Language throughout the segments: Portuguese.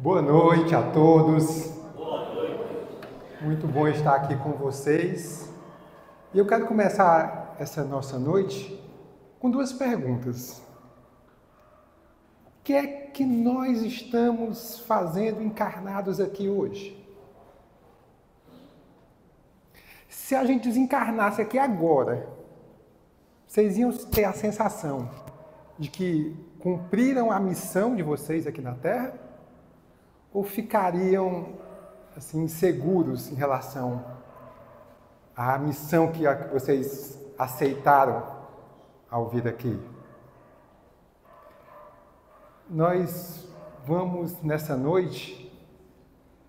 Boa noite a todos. Muito bom estar aqui com vocês. E eu quero começar essa nossa noite com duas perguntas. O que é que nós estamos fazendo encarnados aqui hoje? Se a gente desencarnasse aqui agora, vocês iam ter a sensação de que cumpriram a missão de vocês aqui na Terra? Ou ficariam assim, inseguros em relação à missão que vocês aceitaram ao vir aqui? Nós vamos, nessa noite,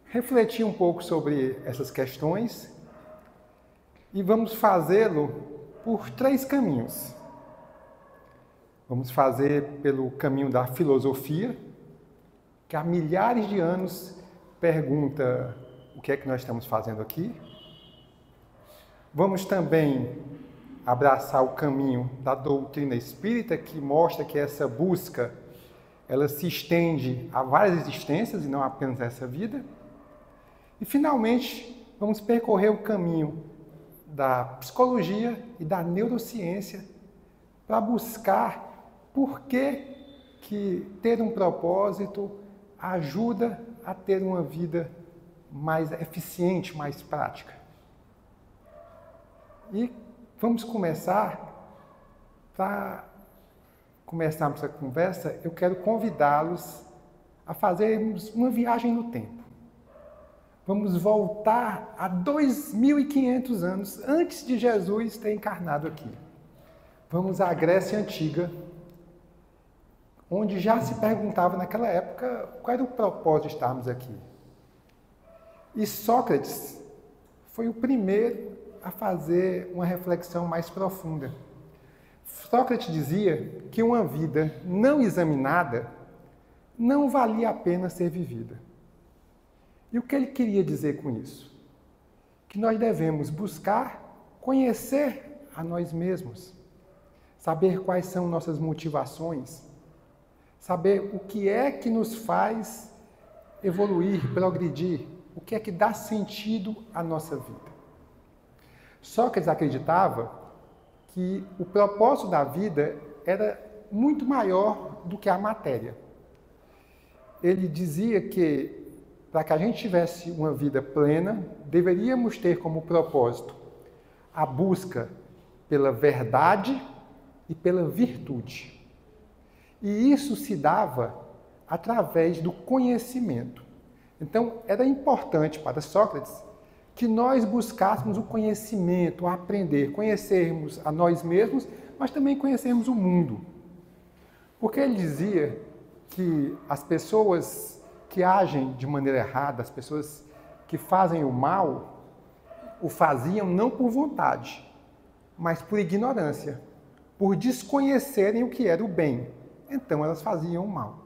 refletir um pouco sobre essas questões e vamos fazê-lo por três caminhos. Vamos fazer pelo caminho da filosofia, que há milhares de anos pergunta o que é que nós estamos fazendo aqui. Vamos também abraçar o caminho da doutrina espírita, que mostra que essa busca ela se estende a várias existências e não apenas essa vida. E, finalmente, vamos percorrer o caminho da psicologia e da neurociência para buscar por que ter um propósito ajuda a ter uma vida mais eficiente, mais prática. E vamos começar. Para começarmos a conversa, eu quero convidá-los a fazermos uma viagem no tempo. Vamos voltar a 2.500 anos antes de Jesus ter encarnado aqui. Vamos à Grécia Antiga, onde já se perguntava naquela época qual era o propósito de estarmos aqui. E Sócrates foi o primeiro a fazer uma reflexão mais profunda. Sócrates dizia que uma vida não examinada não valia a pena ser vivida. E o que ele queria dizer com isso? Que nós devemos buscar conhecer a nós mesmos, saber quais são nossas motivações, saber o que é que nos faz evoluir, progredir, o que é que dá sentido à nossa vida. Sócrates acreditava que o propósito da vida era muito maior do que a matéria. Ele dizia que, para que a gente tivesse uma vida plena, deveríamos ter como propósito a busca pela verdade e pela virtude. E isso se dava através do conhecimento. Então, era importante para Sócrates que nós buscássemos o conhecimento, o aprender, conhecermos a nós mesmos, mas também conhecermos o mundo. Porque ele dizia que as pessoas que agem de maneira errada, as pessoas que fazem o mal, o faziam não por vontade, mas por ignorância, por desconhecerem o que era o bem. Então elas faziam o mal.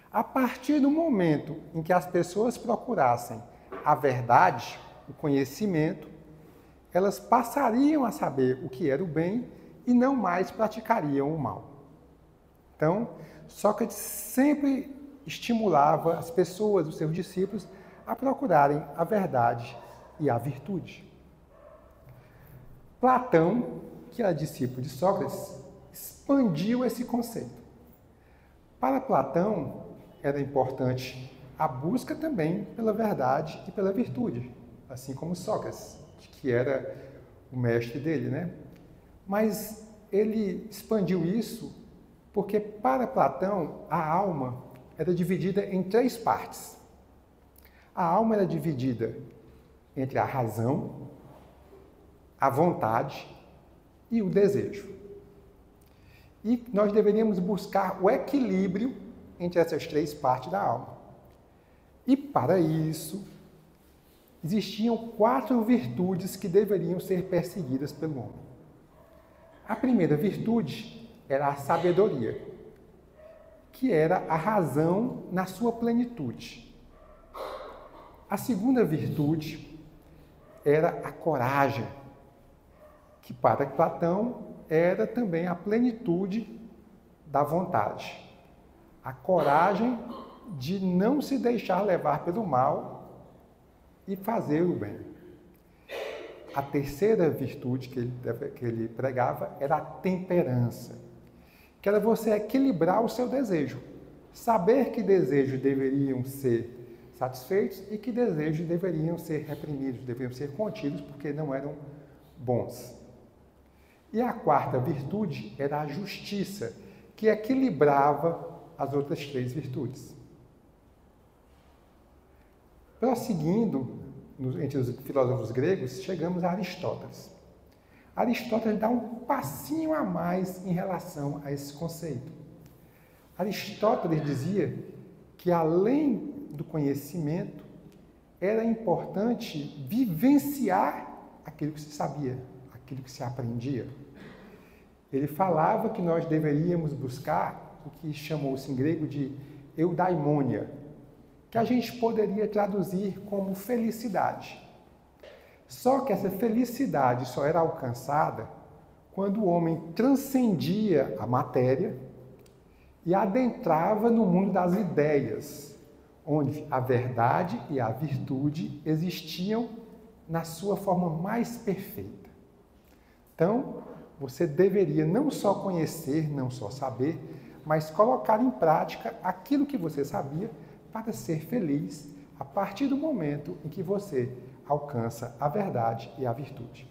A partir do momento em que as pessoas procurassem a verdade, o conhecimento, elas passariam a saber o que era o bem e não mais praticariam o mal. Então, Sócrates sempre estimulava as pessoas, os seus discípulos, a procurarem a verdade e a virtude. Platão, que era discípulo de Sócrates, expandiu esse conceito. Para Platão, era importante a busca também pela verdade e pela virtude, assim como Sócrates, que era o mestre dele, né? Mas ele expandiu isso porque, para Platão, a alma era dividida em três partes. A alma era dividida entre a razão, a vontade e o desejo. E nós deveríamos buscar o equilíbrio entre essas três partes da alma. E para isso, existiam 4 virtudes que deveriam ser perseguidas pelo homem. A primeira virtude era a sabedoria, que era a razão na sua plenitude. A segunda virtude era a coragem, que para Platão era também a plenitude da vontade. A coragem de não se deixar levar pelo mal e fazer o bem. A terceira virtude que ele pregava era a temperança, que era você equilibrar o seu desejo, saber que desejos deveriam ser satisfeitos e que desejos deveriam ser reprimidos, deveriam ser contidos porque não eram bons. E a quarta virtude era a justiça, que equilibrava as outras três virtudes. Prosseguindo, entre os filósofos gregos, chegamos a Aristóteles. Aristóteles dá um passinho a mais em relação a esse conceito. Aristóteles dizia que, além do conhecimento, era importante vivenciar aquilo que se sabia, aquilo que se aprendia. Ele falava que nós deveríamos buscar o que chamou-se em grego de eudaimonia, que a gente poderia traduzir como felicidade. Só que essa felicidade só era alcançada quando o homem transcendia a matéria e adentrava no mundo das ideias, onde a verdade e a virtude existiam na sua forma mais perfeita. Então, você deveria não só conhecer, não só saber, mas colocar em prática aquilo que você sabia para ser feliz a partir do momento em que você alcança a verdade e a virtude.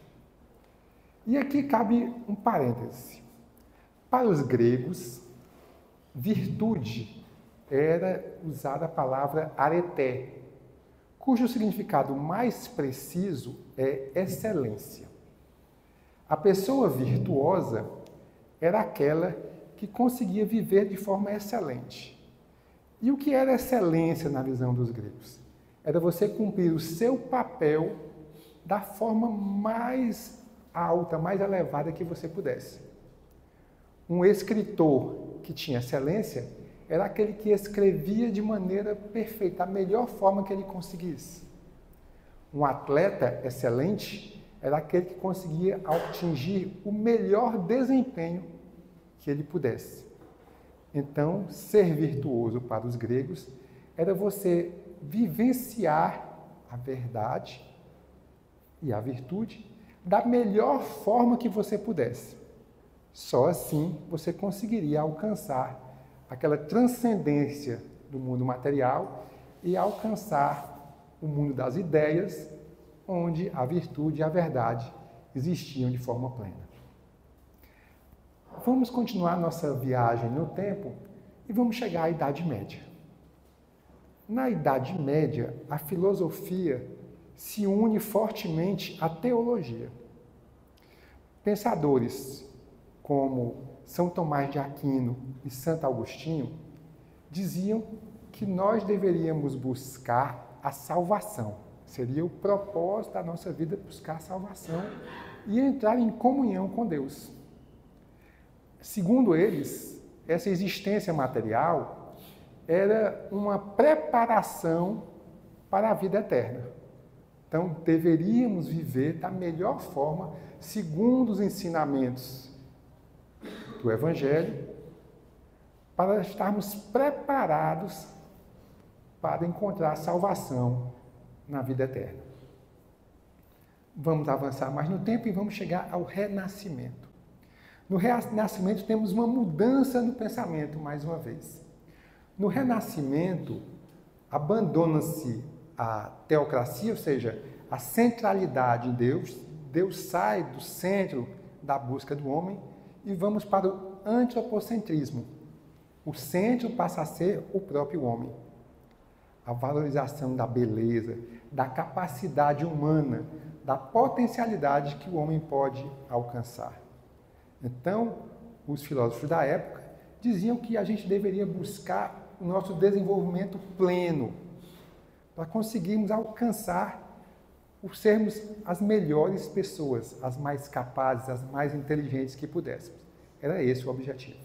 E aqui cabe um parêntese. Para os gregos, virtude era usada a palavra areté, cujo significado mais preciso é excelência. A pessoa virtuosa era aquela que conseguia viver de forma excelente. E o que era excelência na visão dos gregos? Era você cumprir o seu papel da forma mais alta, mais elevada que você pudesse. Um escritor que tinha excelência era aquele que escrevia de maneira perfeita, da melhor forma que ele conseguisse. Um atleta excelente era aquele que conseguia atingir o melhor desempenho que ele pudesse. Então, ser virtuoso para os gregos era você vivenciar a verdade e a virtude da melhor forma que você pudesse. Só assim você conseguiria alcançar aquela transcendência do mundo material e alcançar o mundo das ideias, onde a virtude e a verdade existiam de forma plena. Vamos continuar nossa viagem no tempo e vamos chegar à Idade Média. Na Idade Média, a filosofia se une fortemente à teologia. Pensadores como São Tomás de Aquino e Santo Agostinho diziam que nós deveríamos buscar a salvação. Seria o propósito da nossa vida buscar a salvação e entrar em comunhão com Deus. Segundo eles, essa existência material era uma preparação para a vida eterna. Então, deveríamos viver da melhor forma, segundo os ensinamentos do Evangelho, para estarmos preparados para encontrar a salvação na vida eterna. Vamos avançar mais no tempo e vamos chegar ao Renascimento. No Renascimento temos uma mudança no pensamento, mais uma vez. No Renascimento, abandona-se a teocracia, ou seja, a centralidade em Deus. Deus sai do centro da busca do homem e vamos para o antropocentrismo. O centro passa a ser o próprio homem. A valorização da beleza, da capacidade humana, da potencialidade que o homem pode alcançar. Então, os filósofos da época diziam que a gente deveria buscar o nosso desenvolvimento pleno para conseguirmos alcançar por sermos as melhores pessoas, as mais capazes, as mais inteligentes que pudéssemos. Era esse o objetivo.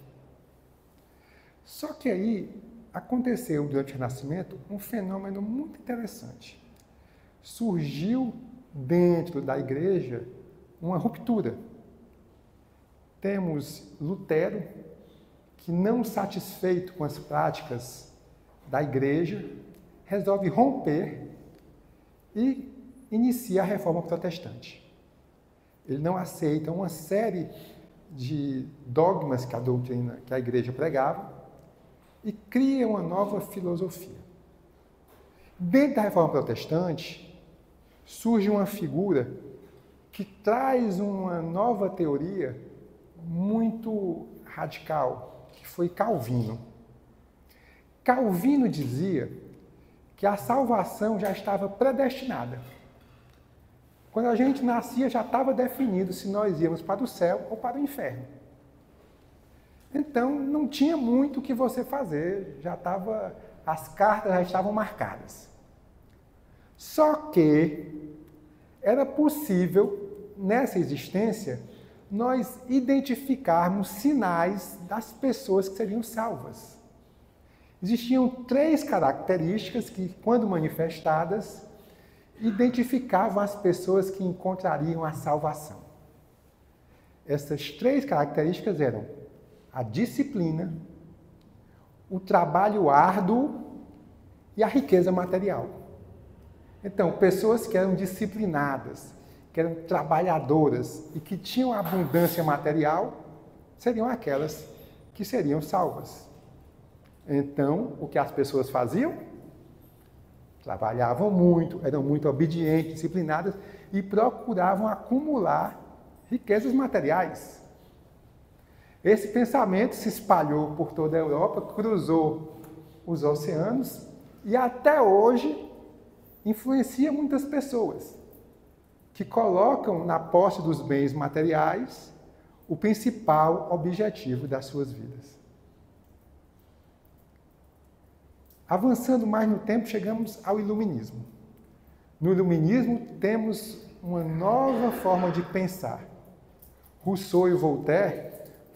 Só que aí aconteceu, durante o Renascimento, um fenômeno muito interessante. Surgiu dentro da igreja uma ruptura. Temos Lutero, que não satisfeito com as práticas da igreja, resolve romper e inicia a reforma protestante. Ele não aceita uma série de dogmas que a doutrina, que a igreja pregava e cria uma nova filosofia. Dentro da reforma protestante, surge uma figura que traz uma nova teoria muito radical, que foi Calvino. Calvino dizia que a salvação já estava predestinada. Quando a gente nascia, já estava definido se nós íamos para o céu ou para o inferno. Então, não tinha muito o que você fazer, as cartas já estavam marcadas. Só que era possível, nessa existência, nós identificarmos sinais das pessoas que seriam salvas. Existiam 3 características que, quando manifestadas, identificavam as pessoas que encontrariam a salvação. Essas 3 características eram a disciplina, o trabalho árduo e a riqueza material. Então, pessoas que eram disciplinadas, que eram trabalhadoras e que tinham abundância material, seriam aquelas que seriam salvas. Então, o que as pessoas faziam? Trabalhavam muito, eram muito obedientes, disciplinadas e procuravam acumular riquezas materiais. Esse pensamento se espalhou por toda a Europa, cruzou os oceanos e até hoje influencia muitas pessoas que colocam na posse dos bens materiais o principal objetivo das suas vidas. Avançando mais no tempo, chegamos ao Iluminismo. No Iluminismo, temos uma nova forma de pensar. Rousseau e Voltaire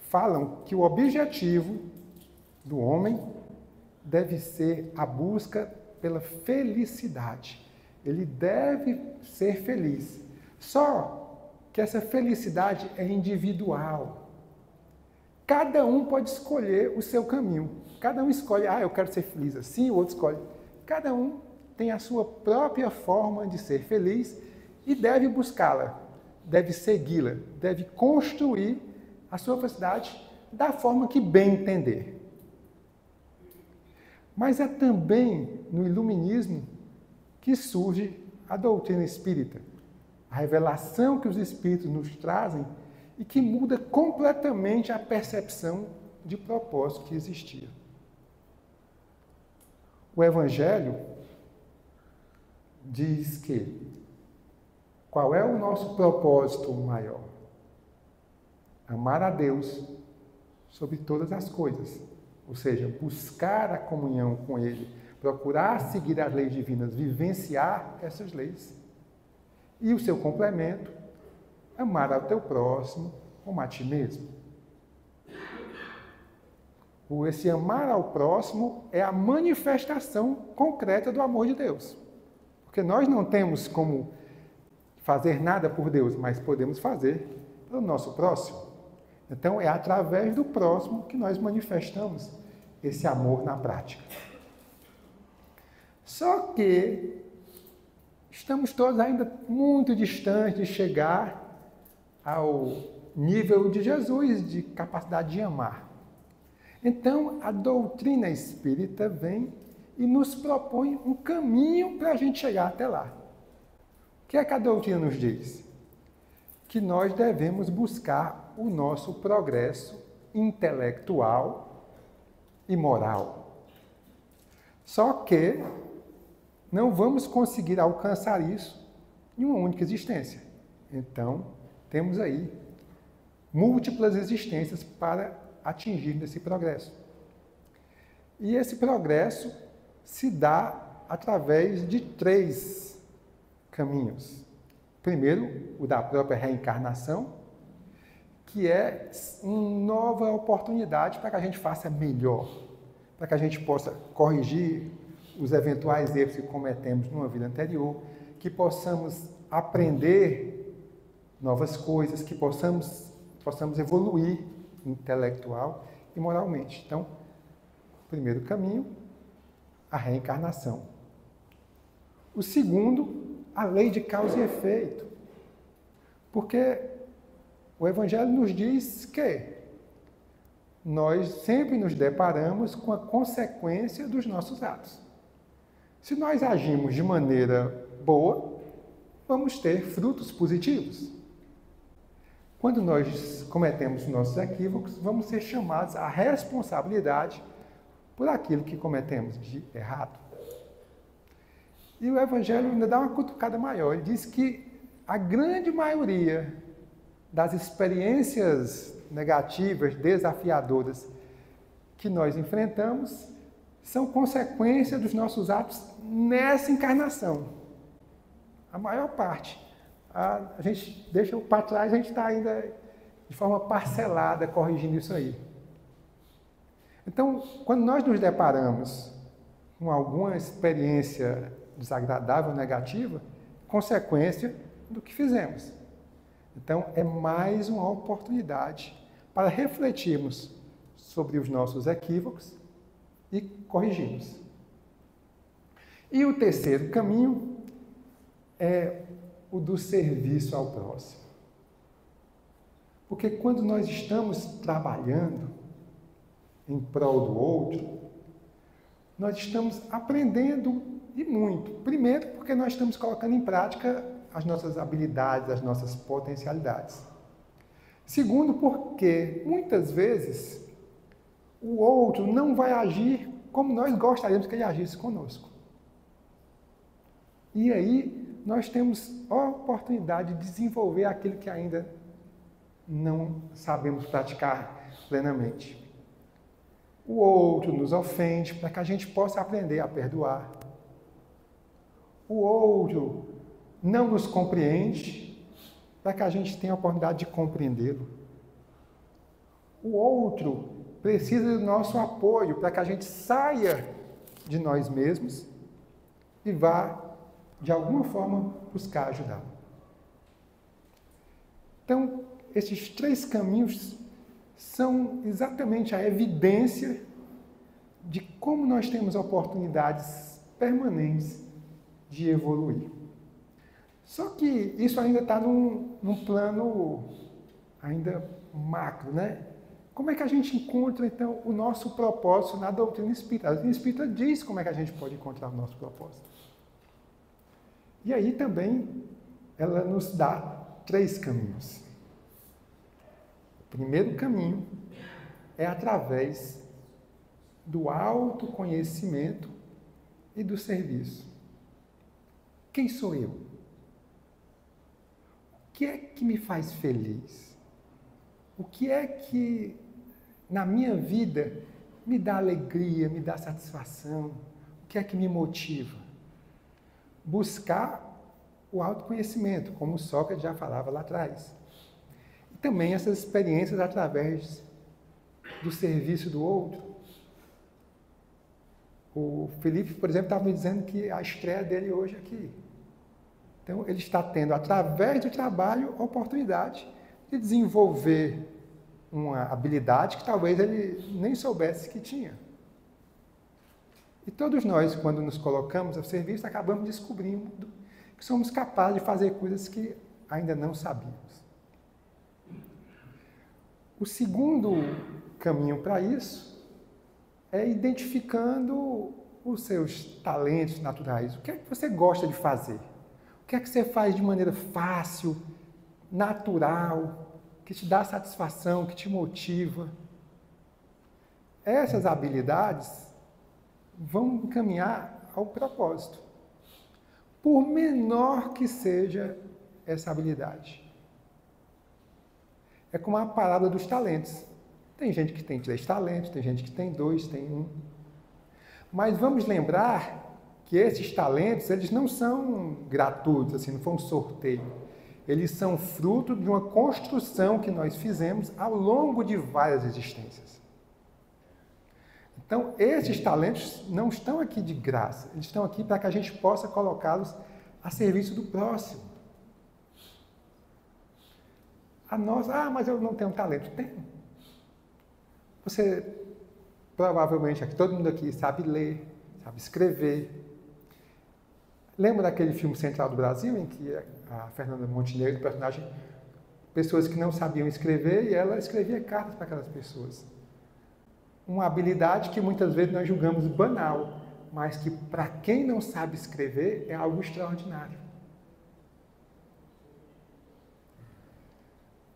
falam que o objetivo do homem deve ser a busca pela felicidade. Ele deve ser feliz. Só que essa felicidade é individual. Cada um pode escolher o seu caminho. Cada um escolhe, eu quero ser feliz assim, o outro escolhe. Cada um tem a sua própria forma de ser feliz e deve buscá-la, deve segui-la, deve construir a sua felicidade da forma que bem entender. Mas é também no Iluminismo que surge a doutrina espírita, a revelação que os espíritos nos trazem e que muda completamente a percepção de propósito que existia. O Evangelho diz que qual é o nosso propósito maior? Amar a Deus sobre todas as coisas, ou seja, buscar a comunhão com Ele, procurar seguir as leis divinas, vivenciar essas leis. E o seu complemento, amar ao teu próximo como a ti mesmo. Esse amar ao próximo é a manifestação concreta do amor de Deus. Porque nós não temos como fazer nada por Deus, mas podemos fazer pelo nosso próximo. Então, é através do próximo que nós manifestamos esse amor na prática. Só que estamos todos ainda muito distantes de chegar ao nível de Jesus, de capacidade de amar. Então, a doutrina espírita vem e nos propõe um caminho para a gente chegar até lá. O que é que a doutrina nos diz? Que nós devemos buscar o nosso progresso intelectual e moral. Só que não vamos conseguir alcançar isso em uma única existência. Então, temos aí múltiplas existências para atingir esse progresso. E esse progresso se dá através de 3 caminhos. Primeiro, o da própria reencarnação, que é uma nova oportunidade para que a gente faça melhor, para que a gente possa corrigir os eventuais erros que cometemos numa vida anterior, que possamos aprender novas coisas, que possamos evoluir intelectual e moralmente. Então, primeiro caminho, a reencarnação. O segundo, a lei de causa e efeito. Porque o Evangelho nos diz que nós sempre nos deparamos com a consequência dos nossos atos. Se nós agimos de maneira boa, vamos ter frutos positivos. Quando nós cometemos nossos equívocos, vamos ser chamados à responsabilidade por aquilo que cometemos de errado. E o Evangelho ainda dá uma cutucada maior. Ele diz que a grande maioria das experiências negativas, desafiadoras que nós enfrentamos são consequência dos nossos atos nessa encarnação. A maior parte. A gente deixa para trás, a gente está ainda de forma parcelada corrigindo isso aí. Então, quando nós nos deparamos com alguma experiência desagradável, negativa, consequência do que fizemos. Então, é mais uma oportunidade para refletirmos sobre os nossos equívocos e corrigirmos. E o terceiro caminho é o do serviço ao próximo. Porque quando nós estamos trabalhando em prol do outro, nós estamos aprendendo e muito. Primeiro, porque nós estamos colocando em prática as nossas habilidades, as nossas potencialidades. Segundo, porque muitas vezes o outro não vai agir como nós gostaríamos que ele agisse conosco. E aí nós temos a oportunidade de desenvolver aquilo que ainda não sabemos praticar plenamente. O outro nos ofende para que a gente possa aprender a perdoar. O outro não nos compreende para que a gente tenha a oportunidade de compreendê-lo. O outro precisa do nosso apoio para que a gente saia de nós mesmos e vá, de alguma forma, buscar ajudá-lo. Então, esses três caminhos são exatamente a evidência de como nós temos oportunidades permanentes de evoluir. Só que isso ainda está num plano ainda macro, né? Como é que a gente encontra, então, o nosso propósito na doutrina espírita? A doutrina espírita diz como é que a gente pode encontrar o nosso propósito. E aí também ela nos dá três caminhos. O primeiro caminho é através do autoconhecimento e do serviço. Quem sou eu? O que é que me faz feliz? O que é que na minha vida me dá alegria, me dá satisfação? O que é que me motiva? Buscar o autoconhecimento, como Sócrates já falava lá atrás. E também essas experiências através do serviço do outro. O Felipe, por exemplo, estava me dizendo que a estreia dele hoje aqui. Então, ele está tendo, através do trabalho, a oportunidade de desenvolver uma habilidade que talvez ele nem soubesse que tinha. E todos nós, quando nos colocamos a serviço, acabamos descobrindo que somos capazes de fazer coisas que ainda não sabíamos. O segundo caminho para isso é identificando os seus talentos naturais. O que é que você gosta de fazer? O que é que você faz de maneira fácil, natural, que te dá satisfação, que te motiva? Essas habilidades vão encaminhar ao propósito, por menor que seja essa habilidade. É como a parábola dos talentos. Tem gente que tem 3 talentos, tem gente que tem 2, tem 1. Mas vamos lembrar que esses talentos, eles não são gratuitos, assim, não foi um sorteio. Eles são fruto de uma construção que nós fizemos ao longo de várias existências. Então, esses talentos não estão aqui de graça, eles estão aqui para que a gente possa colocá-los a serviço do próximo. Mas eu não tenho talento. Tem. Você, provavelmente, todo mundo aqui sabe ler, sabe escrever. Lembra daquele filme Central do Brasil, em que a Fernanda Montenegro, personagem, pessoas que não sabiam escrever, e ela escrevia cartas para aquelas pessoas. Uma habilidade que muitas vezes nós julgamos banal, mas que para quem não sabe escrever é algo extraordinário.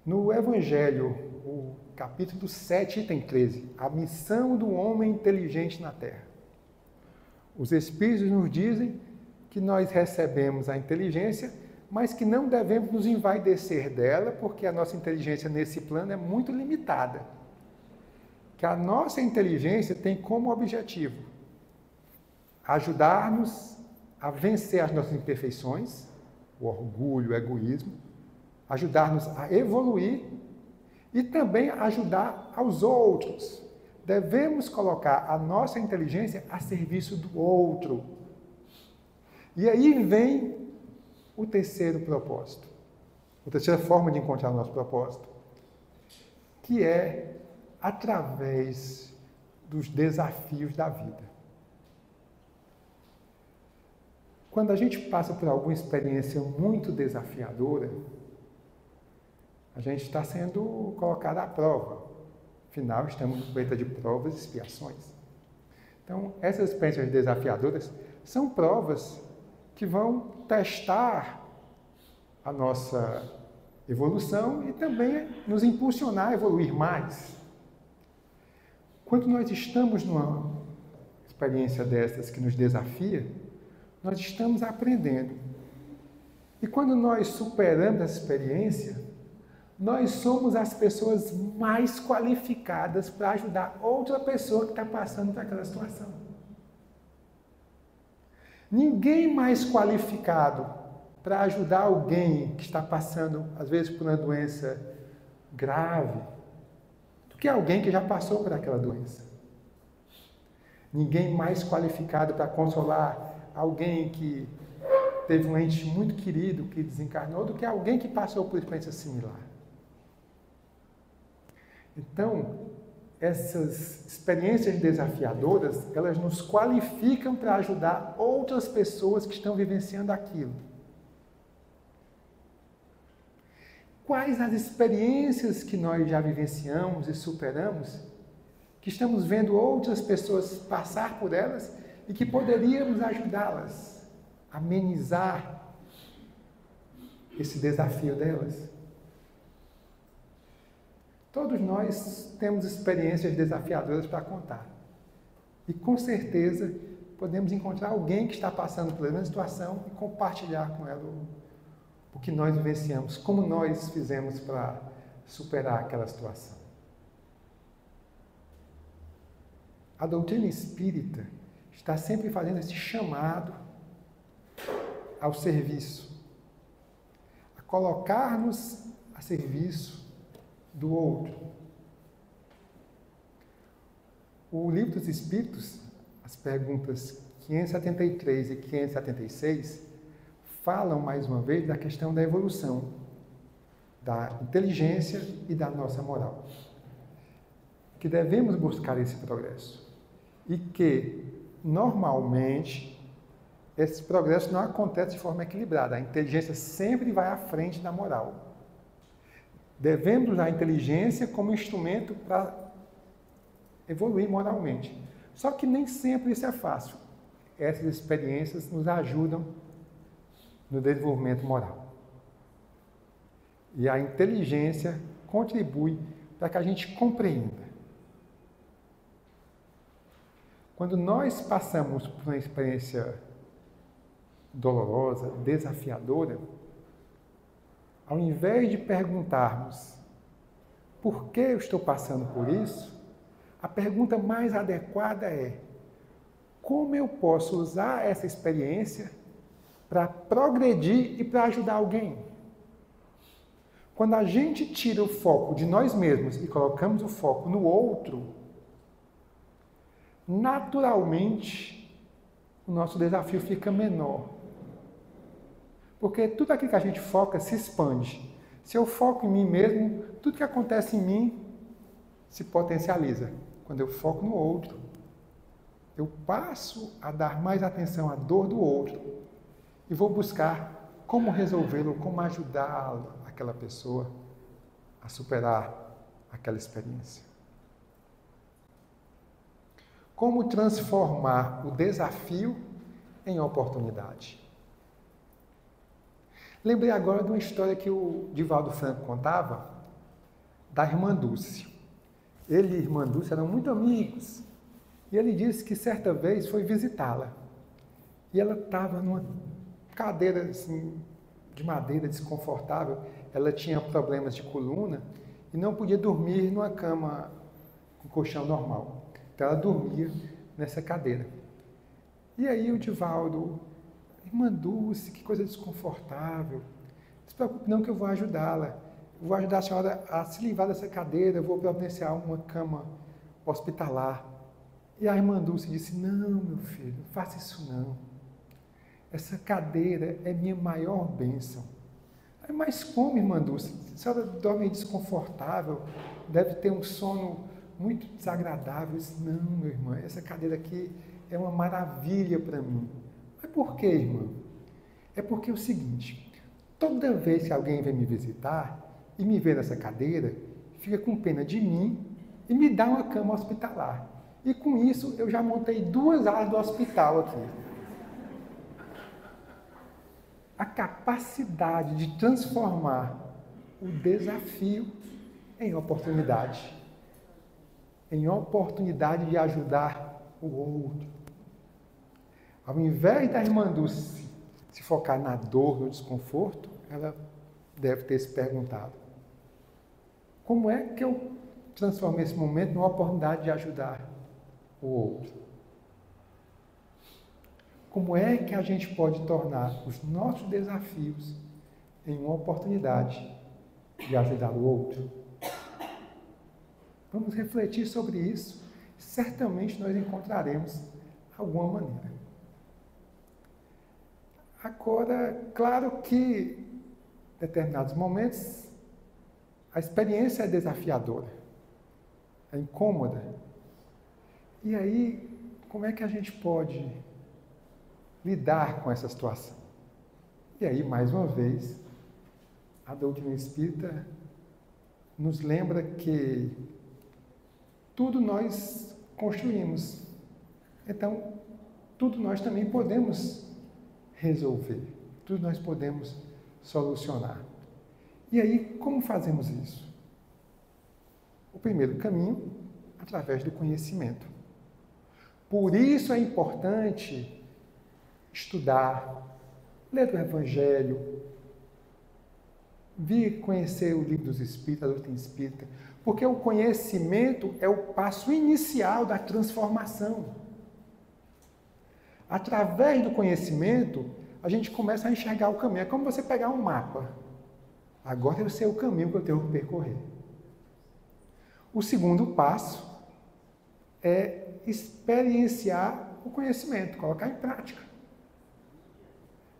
No Evangelho, o capítulo 7, item 13, a missão do homem inteligente na Terra. Os Espíritos nos dizem que nós recebemos a inteligência, mas que não devemos nos envaidecer dela, porque a nossa inteligência nesse plano é muito limitada. Que a nossa inteligência tem como objetivo ajudar-nos a vencer as nossas imperfeições, o orgulho, o egoísmo, ajudar-nos a evoluir e também ajudar aos outros. Devemos colocar a nossa inteligência a serviço do outro. E aí vem o terceiro propósito, a terceira forma de encontrar o nosso propósito, que é através dos desafios da vida. Quando a gente passa por alguma experiência muito desafiadora, a gente está sendo colocado à prova. Afinal, estamos no planeta de provas e expiações. Então, essas experiências desafiadoras são provas que vão testar a nossa evolução e também nos impulsionar a evoluir mais. Quando nós estamos numa experiência dessas que nos desafia, nós estamos aprendendo. E quando nós superamos essa experiência, nós somos as pessoas mais qualificadas para ajudar outra pessoa que está passando por aquela situação. Ninguém mais qualificado para ajudar alguém que está passando, às vezes, por uma doença grave, do que alguém que já passou por aquela doença. Ninguém mais qualificado para consolar alguém que teve um ente muito querido que desencarnou do que alguém que passou por experiência similar. Então, essas experiências desafiadoras, elas nos qualificam para ajudar outras pessoas que estão vivenciando aquilo. Quais as experiências que nós já vivenciamos e superamos, que estamos vendo outras pessoas passar por elas e que poderíamos ajudá-las a amenizar esse desafio delas? Todos nós temos experiências desafiadoras para contar. E com certeza podemos encontrar alguém que está passando por essa situação e compartilhar com ela o que nós vivenciamos, como nós fizemos para superar aquela situação. A doutrina espírita está sempre fazendo esse chamado ao serviço, a colocar-nos a serviço do outro. O Livro dos Espíritos, as perguntas 573 e 576, falam mais uma vez da questão da evolução, da inteligência e da nossa moral. Que devemos buscar esse progresso. E que, normalmente, esse progresso não acontece de forma equilibrada. A inteligência sempre vai à frente da moral. Devemos usar a inteligência como instrumento para evoluir moralmente. Só que nem sempre isso é fácil. Essas experiências nos ajudam no desenvolvimento moral. E a inteligência contribui para que a gente compreenda. Quando nós passamos por uma experiência dolorosa, desafiadora, ao invés de perguntarmos por que eu estou passando por isso, a pergunta mais adequada é: como eu posso usar essa experiência para progredir e para ajudar alguém? Quando a gente tira o foco de nós mesmos e colocamos o foco no outro, naturalmente o nosso desafio fica menor. Porque tudo aquilo que a gente foca se expande. Se eu foco em mim mesmo, tudo que acontece em mim se potencializa. Quando eu foco no outro, eu passo a dar mais atenção à dor do outro e vou buscar como resolvê-lo, como ajudá-lo, aquela pessoa, a superar aquela experiência. Como transformar o desafio em oportunidade. Lembrei agora de uma história que o Divaldo Franco contava, da irmã Dulce. Ele e a irmã Dulce eram muito amigos. E ele disse que certa vez foi visitá-la. E ela estava numa cadeira assim, de madeira desconfortável. Ela tinha problemas de coluna e não podia dormir numa cama com colchão normal. Então ela dormia nessa cadeira. E aí o Divaldo, irmã Dulce, que coisa desconfortável. Não se preocupe não que eu vou ajudá-la. Eu vou ajudar a senhora a se livrar dessa cadeira, eu vou providenciar uma cama hospitalar. E a irmã Dulce disse, não, meu filho, não faça isso não. Essa cadeira é minha maior bênção. Mas como, irmã Dulce? A senhora dorme desconfortável, deve ter um sono muito desagradável. Eu disse, não, meu irmão, essa cadeira aqui é uma maravilha para mim. Mas por quê, irmã? É porque é o seguinte, toda vez que alguém vem me visitar e me vê nessa cadeira, fica com pena de mim e me dá uma cama hospitalar. E com isso eu já montei 2 alas do hospital aqui. A capacidade de transformar o desafio em oportunidade. Em oportunidade de ajudar o outro. Ao invés da irmã Dulce se focar na dor, no desconforto, ela deve ter se perguntado: como é que eu transformei esse momento numa oportunidade de ajudar o outro? Como é que a gente pode tornar os nossos desafios em uma oportunidade de ajudar o outro? Vamos refletir sobre isso. Certamente nós encontraremos alguma maneira. Agora, claro que em determinados momentos a experiência é desafiadora, é incômoda. E aí, como é que a gente pode lidar com essa situação? E aí, mais uma vez, a doutrina espírita nos lembra que tudo nós construímos. Então, tudo nós também podemos resolver. Tudo nós podemos solucionar. E aí, como fazemos isso? O primeiro caminho, através do conhecimento. Por isso é importante estudar, ler o Evangelho, vir conhecer o Livro dos Espíritos, a doutrina espírita, porque o conhecimento é o passo inicial da transformação. Através do conhecimento, a gente começa a enxergar o caminho. É como você pegar um mapa. Agora eu sei o caminho que eu tenho que percorrer. O segundo passo é experienciar o conhecimento, colocar em prática.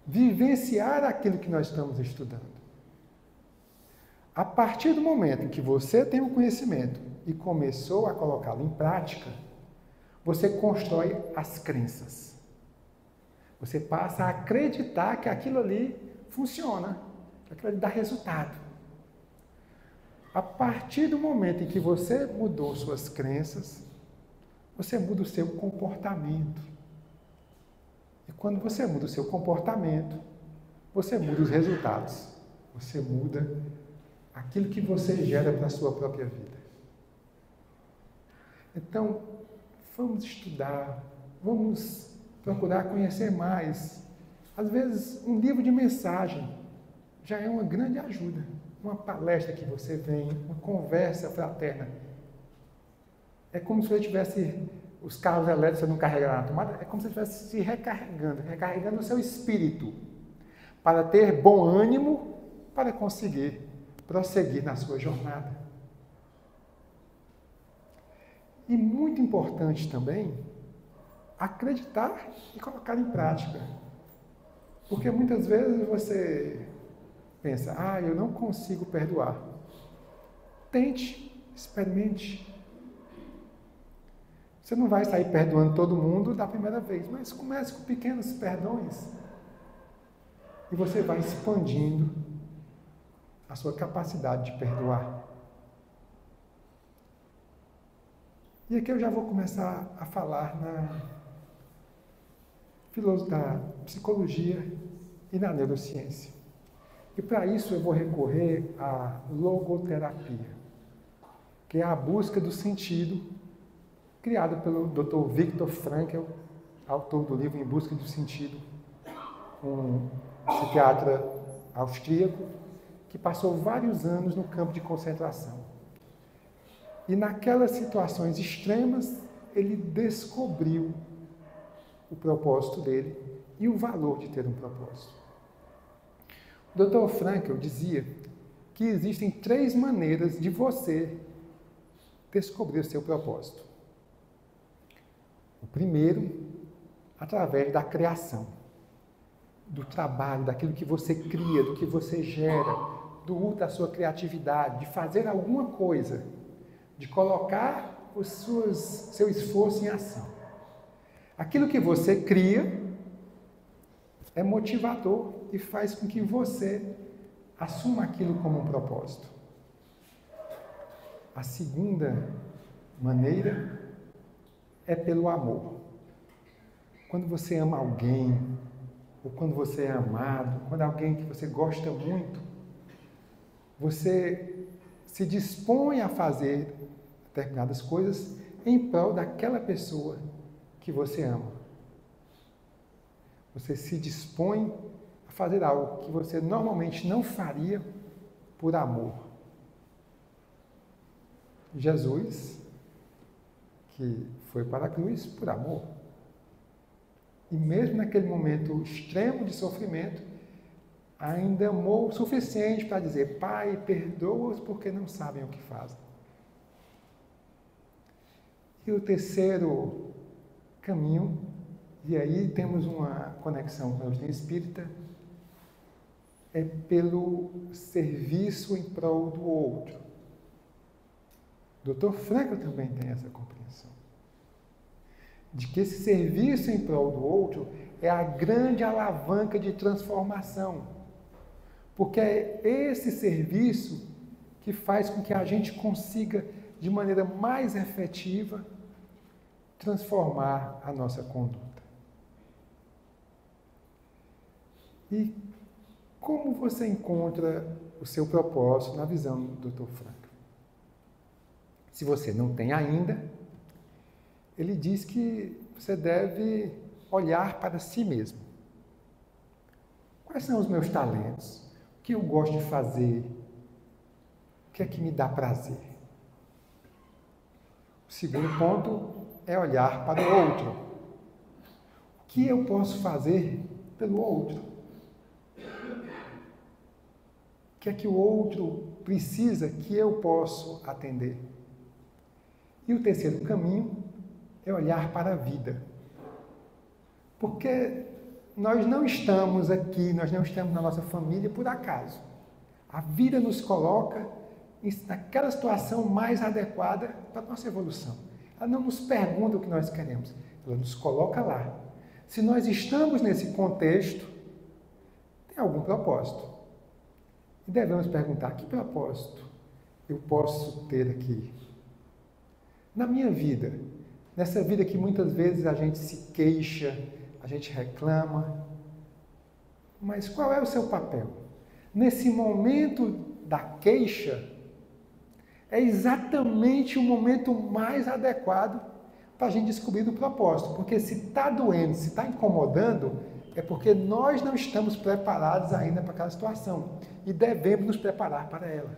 Vivenciar aquilo que nós estamos estudando. A partir do momento em que você tem o conhecimento e começou a colocá-lo em prática, você constrói as crenças. Você passa a acreditar que aquilo ali funciona, que aquilo ali dá resultado. A partir do momento em que você mudou suas crenças, você muda o seu comportamento. E quando você muda o seu comportamento, você muda os resultados. Você muda aquilo que você gera para a sua própria vida. Então, vamos estudar, vamos procurar conhecer mais. Às vezes, um livro de mensagem já é uma grande ajuda. Uma palestra que você vem, uma conversa fraterna. É como se você tivesse os carros elétricos, você não carregar na tomada, é como se você estivesse se recarregando o seu espírito para ter bom ânimo para conseguir prosseguir na sua jornada. E muito importante também, acreditar e colocar em prática. Porque muitas vezes você pensa, eu não consigo perdoar. Tente, experimente. Você não vai sair perdoando todo mundo da primeira vez, mas comece com pequenos perdões. E você vai expandindo a sua capacidade de perdoar. E aqui eu já vou começar a falar na psicologia e na neurociência. E para isso eu vou recorrer à logoterapia, que é a busca do sentido, criada pelo Dr. Viktor Frankl, autor do livro Em Busca do Sentido, um psiquiatra austríaco que passou vários anos no campo de concentração. E naquelas situações extremas, ele descobriu o propósito dele e o valor de ter um propósito. O Dr. Frankl dizia que existem 3 maneiras de você descobrir o seu propósito. O primeiro, através da criação, do trabalho, daquilo que você cria, do que você gera, do uso da sua criatividade, de fazer alguma coisa, de colocar seu esforço em ação. Aquilo que você cria é motivador e faz com que você assuma aquilo como um propósito. A segunda maneira é pelo amor. Quando você ama alguém, ou quando você é amado, quando alguém que você gosta muito, você se dispõe a fazer determinadas coisas em prol daquela pessoa que você ama. Você se dispõe a fazer algo que você normalmente não faria por amor. Jesus, que foi para a cruz por amor. E mesmo naquele momento extremo de sofrimento, ainda amou o suficiente para dizer: Pai, perdoa-os porque não sabem o que fazem. E o terceiro caminho, e aí temos uma conexão com a doutrina espírita, é pelo serviço em prol do outro. O Dr. Frankl também tem essa compreensão, de que esse serviço em prol do outro é a grande alavanca de transformação, porque é esse serviço que faz com que a gente consiga, de maneira mais efetiva, transformar a nossa conduta. E como você encontra o seu propósito na visão do Dr. Frankl? Se você não tem ainda, ele diz que você deve olhar para si mesmo. Quais são os meus talentos? O que eu gosto de fazer? O que é que me dá prazer? O segundo ponto é olhar para o outro. O que eu posso fazer pelo outro? O que é que o outro precisa que eu posso atender? E o terceiro caminho é olhar para a vida. Porque nós não estamos aqui, nós não estamos na nossa família por acaso. A vida nos coloca naquela situação mais adequada para a nossa evolução. Ela não nos pergunta o que nós queremos, ela nos coloca lá. Se nós estamos nesse contexto, tem algum propósito. E devemos perguntar: que propósito eu posso ter aqui? Na minha vida, nessa vida que muitas vezes a gente se queixa, a gente reclama, mas qual é o seu papel? Nesse momento da queixa, é exatamente o momento mais adequado para a gente descobrir o propósito, porque se está doendo, se está incomodando, é porque nós não estamos preparados ainda para aquela situação e devemos nos preparar para ela.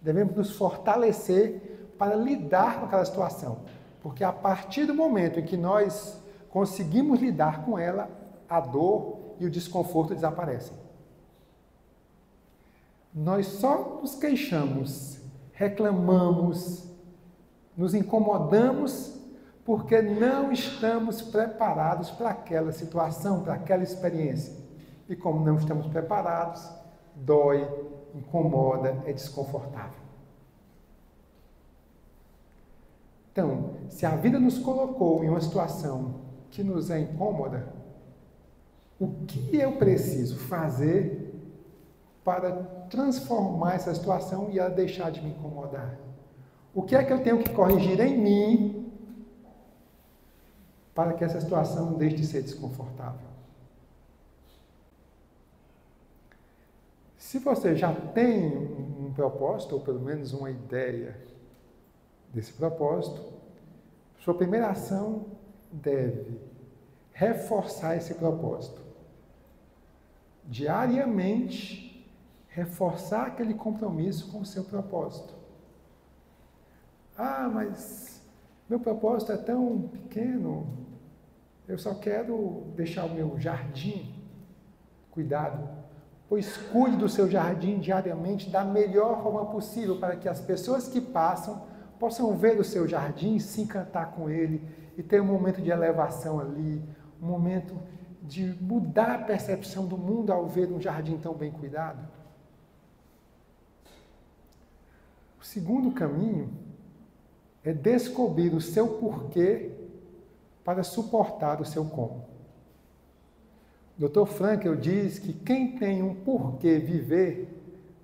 Devemos nos fortalecer para lidar com aquela situação, porque a partir do momento em que nós conseguimos lidar com ela, a dor e o desconforto desaparecem. Nós só nos queixamos, reclamamos, nos incomodamos porque não estamos preparados para aquela situação, para aquela experiência. E como não estamos preparados, dói, incomoda, é desconfortável. Então, se a vida nos colocou em uma situação que nos é incômoda, o que eu preciso fazer para transformar essa situação e ela deixar de me incomodar? O que é que eu tenho que corrigir em mim para que essa situação deixe de ser desconfortável? Se você já tem um propósito, ou pelo menos uma ideia desse propósito, sua primeira ação deve reforçar esse propósito. Diariamente, reforçar aquele compromisso com o seu propósito. Ah, mas meu propósito é tão pequeno, eu só quero deixar o meu jardim cuidado. Pois cuide do seu jardim diariamente da melhor forma possível para que as pessoas que passam possam ver o seu jardim, se encantar com ele e ter um momento de elevação ali, um momento de mudar a percepção do mundo ao ver um jardim tão bem cuidado. O segundo caminho é descobrir o seu porquê para suportar o seu como. Dr. Frankl diz que quem tem um porquê viver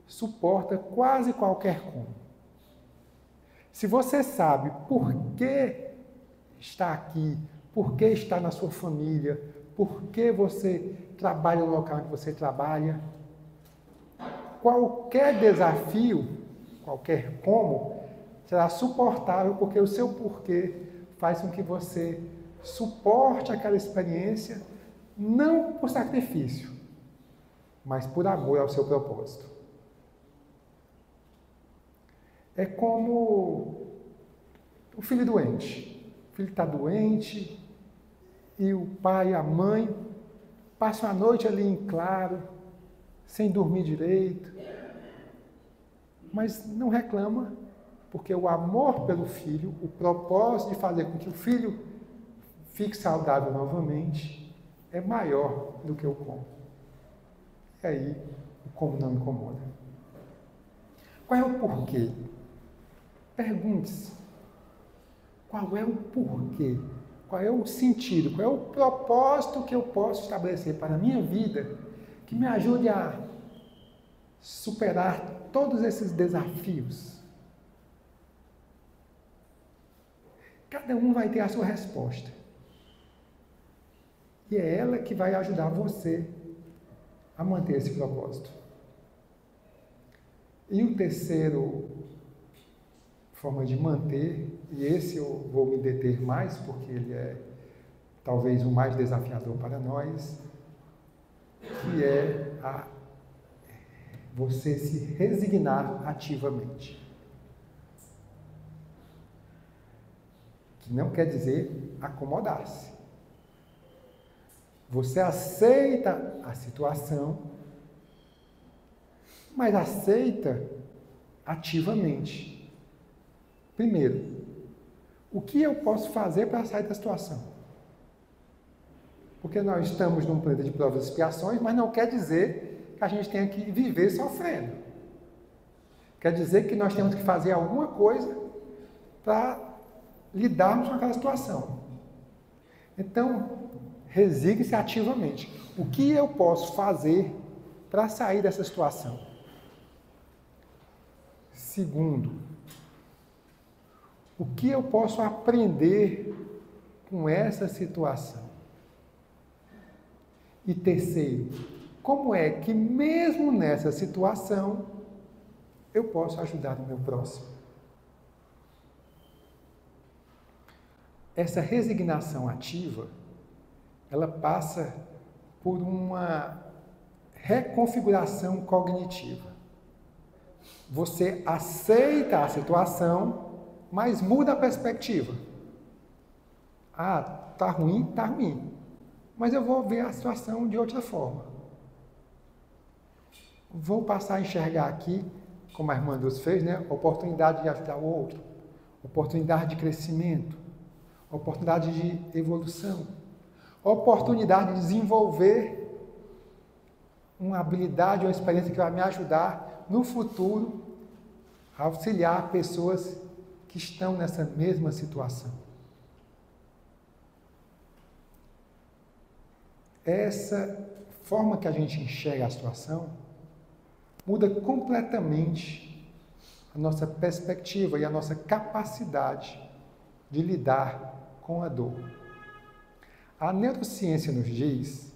suporta quase qualquer como. Se você sabe por que está aqui, por que está na sua família, por que você trabalha no local onde você trabalha, qualquer desafio, qualquer como, será suportável porque o seu porquê faz com que você suporte aquela experiência não por sacrifício, mas por amor ao seu propósito. É como o filho doente. O filho está doente e o pai e a mãe passam a noite ali em claro, sem dormir direito, mas não reclama, porque o amor pelo filho, o propósito de fazer com que o filho fique saudável novamente, é maior do que o como. E aí, o como não incomoda. Qual é o porquê? Pergunte-se. Qual é o porquê? Qual é o sentido? Qual é o propósito que eu posso estabelecer para a minha vida que me ajude a superar todos esses desafios? Cada um vai ter a sua resposta. E é ela que vai ajudar você a manter esse propósito. E o terceiro forma de manter, e esse eu vou me deter mais, porque ele é talvez o mais desafiador para nós, que é você se resignar ativamente. Que não quer dizer acomodar-se. Você aceita a situação, mas aceita ativamente. Primeiro, o que eu posso fazer para sair da situação? Porque nós estamos num planeta de provas e expiações, mas não quer dizer que a gente tenha que viver sofrendo. Quer dizer que nós temos que fazer alguma coisa para lidarmos com aquela situação. Então, resigne-se ativamente. O que eu posso fazer para sair dessa situação? Segundo, o que eu posso aprender com essa situação? E terceiro, como é que mesmo nessa situação eu posso ajudar o meu próximo? Essa resignação ativa, ela passa por uma reconfiguração cognitiva. Você aceita a situação, mas muda a perspectiva. Ah, tá ruim, mas eu vou ver a situação de outra forma. Vou passar a enxergar aqui, como a irmã Dulce fez, né? Oportunidade de ajudar o outro, oportunidade de crescimento, oportunidade de evolução, oportunidade de desenvolver uma habilidade, uma experiência que vai me ajudar no futuro a auxiliar pessoas que estão nessa mesma situação. Essa forma que a gente enxerga a situação muda completamente a nossa perspectiva e a nossa capacidade de lidar com a dor. A neurociência nos diz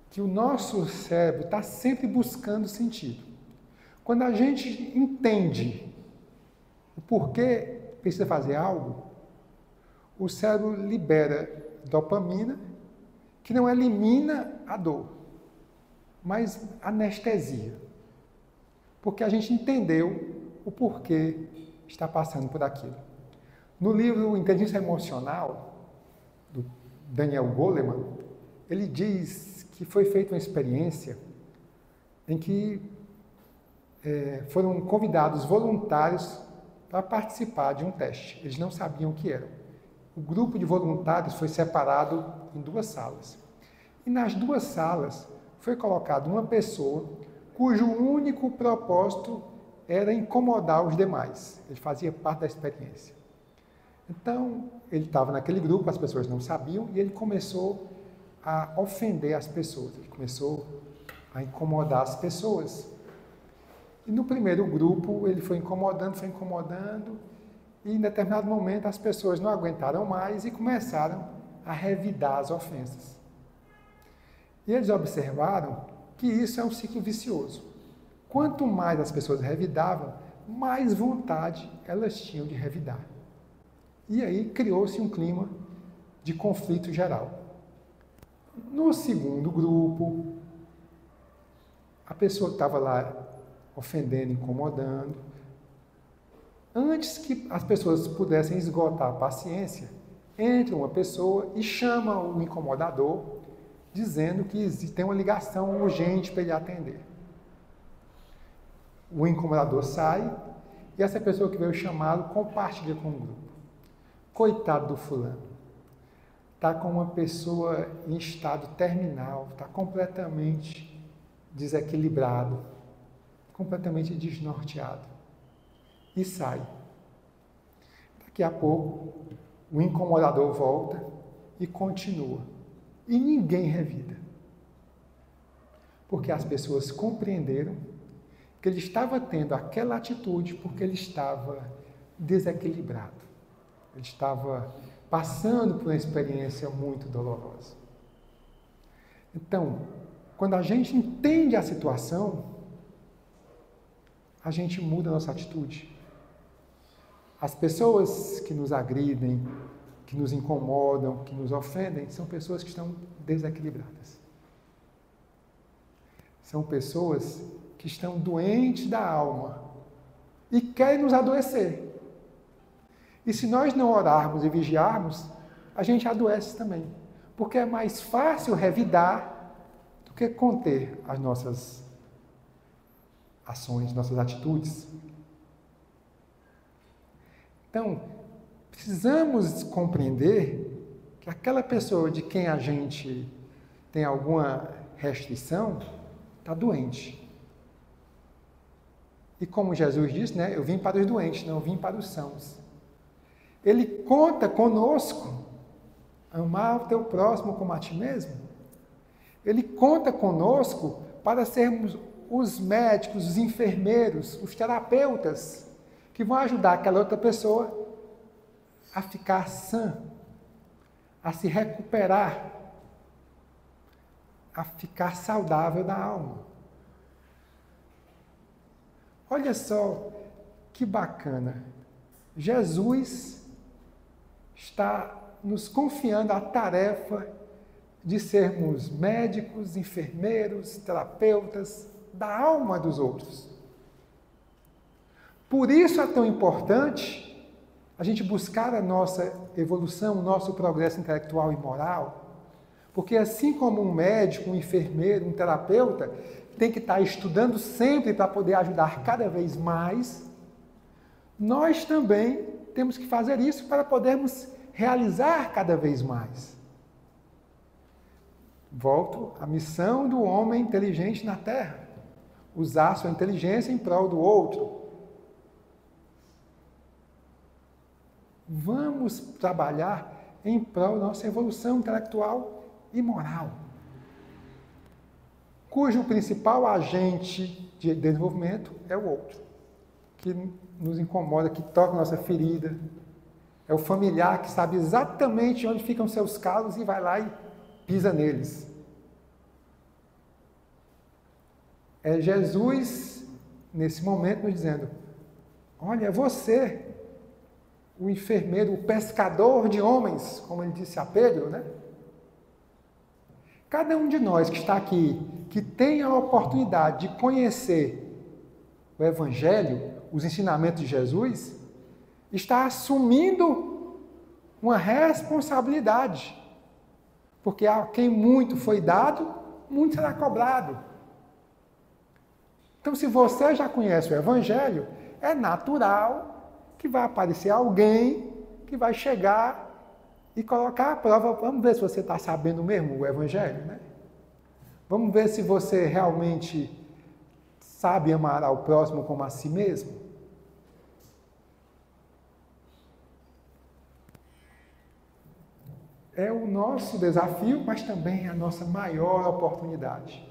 que o nosso cérebro está sempre buscando sentido. Quando a gente entende o porquê precisa fazer algo, o cérebro libera dopamina, que não elimina a dor, mas anestesia. Porque a gente entendeu o porquê está passando por aquilo. No livro Inteligência Emocional, do Daniel Goleman, ele diz que foi feita uma experiência em que foram convidados voluntários para participar de um teste. Eles não sabiam o que era. O grupo de voluntários foi separado em 2 salas. E nas 2 salas foi colocada uma pessoa cujo único propósito era incomodar os demais. Ele fazia parte da experiência. Então, ele estava naquele grupo, as pessoas não sabiam, e ele começou a ofender as pessoas. Ele começou a incomodar as pessoas. E no primeiro grupo, ele foi incomodando, e em determinado momento as pessoas não aguentaram mais e começaram a revidar as ofensas. E eles observaram que isso é um ciclo vicioso. Quanto mais as pessoas revidavam, mais vontade elas tinham de revidar. E aí criou-se um clima de conflito geral. No segundo grupo, a pessoa que estava lá ofendendo, incomodando, antes que as pessoas pudessem esgotar a paciência, entra uma pessoa e chama o incomodador, dizendo que tem uma ligação urgente para ele atender. O incomodador sai e essa pessoa que veio chamá-lo compartilha com o grupo. Coitado do fulano, está com uma pessoa em estado terminal, está completamente desequilibrado, completamente desnorteado. E sai. Daqui a pouco, o incomodador volta e continua. E ninguém revida. Porque as pessoas compreenderam que ele estava tendo aquela atitude porque ele estava desequilibrado. Ele estava passando por uma experiência muito dolorosa. Então, quando a gente entende a situação, a gente muda a nossa atitude. As pessoas que nos agridem, que nos incomodam, que nos ofendem, são pessoas que estão desequilibradas. São pessoas que estão doentes da alma e querem nos adoecer. E se nós não orarmos e vigiarmos, a gente adoece também. Porque é mais fácil revidar do que conter as nossas ações, nossas atitudes. Então, precisamos compreender que aquela pessoa de quem a gente tem alguma restrição está doente. E como Jesus disse, né, eu vim para os doentes, não vim para os sãos. Ele conta conosco, amar o teu próximo como a ti mesmo. Ele conta conosco para sermos os médicos, os enfermeiros, os terapeutas, que vão ajudar aquela outra pessoa a ficar sã, a se recuperar, a ficar saudável da alma. Olha só que bacana. Jesus está nos confiando a tarefa de sermos médicos, enfermeiros, terapeutas da alma dos outros. Por isso é tão importante a gente buscar a nossa evolução, o nosso progresso intelectual e moral, porque assim como um médico, um enfermeiro, um terapeuta tem que estar estudando sempre para poder ajudar cada vez mais, nós também temos que fazer isso para podermos realizar cada vez mais. Volto à missão do homem inteligente na Terra. Usar sua inteligência em prol do outro. Vamos trabalhar em prol da nossa evolução intelectual e moral, cujo principal agente de desenvolvimento é o outro, que nos incomoda, que toca nossa ferida. É o familiar que sabe exatamente onde ficam seus calos e vai lá e pisa neles. É Jesus, nesse momento, nos dizendo: olha, você, o enfermeiro, o pescador de homens, como ele disse a Pedro, né? Cada um de nós que está aqui, que tem a oportunidade de conhecer o Evangelho, os ensinamentos de Jesus, está assumindo uma responsabilidade. Porque a quem muito foi dado, muito será cobrado. Então, se você já conhece o Evangelho, é natural que vai aparecer alguém que vai chegar e colocar à prova. Vamos ver se você está sabendo mesmo o Evangelho, né? Vamos ver se você realmente sabe amar ao próximo como a si mesmo. É o nosso desafio, mas também a nossa maior oportunidade.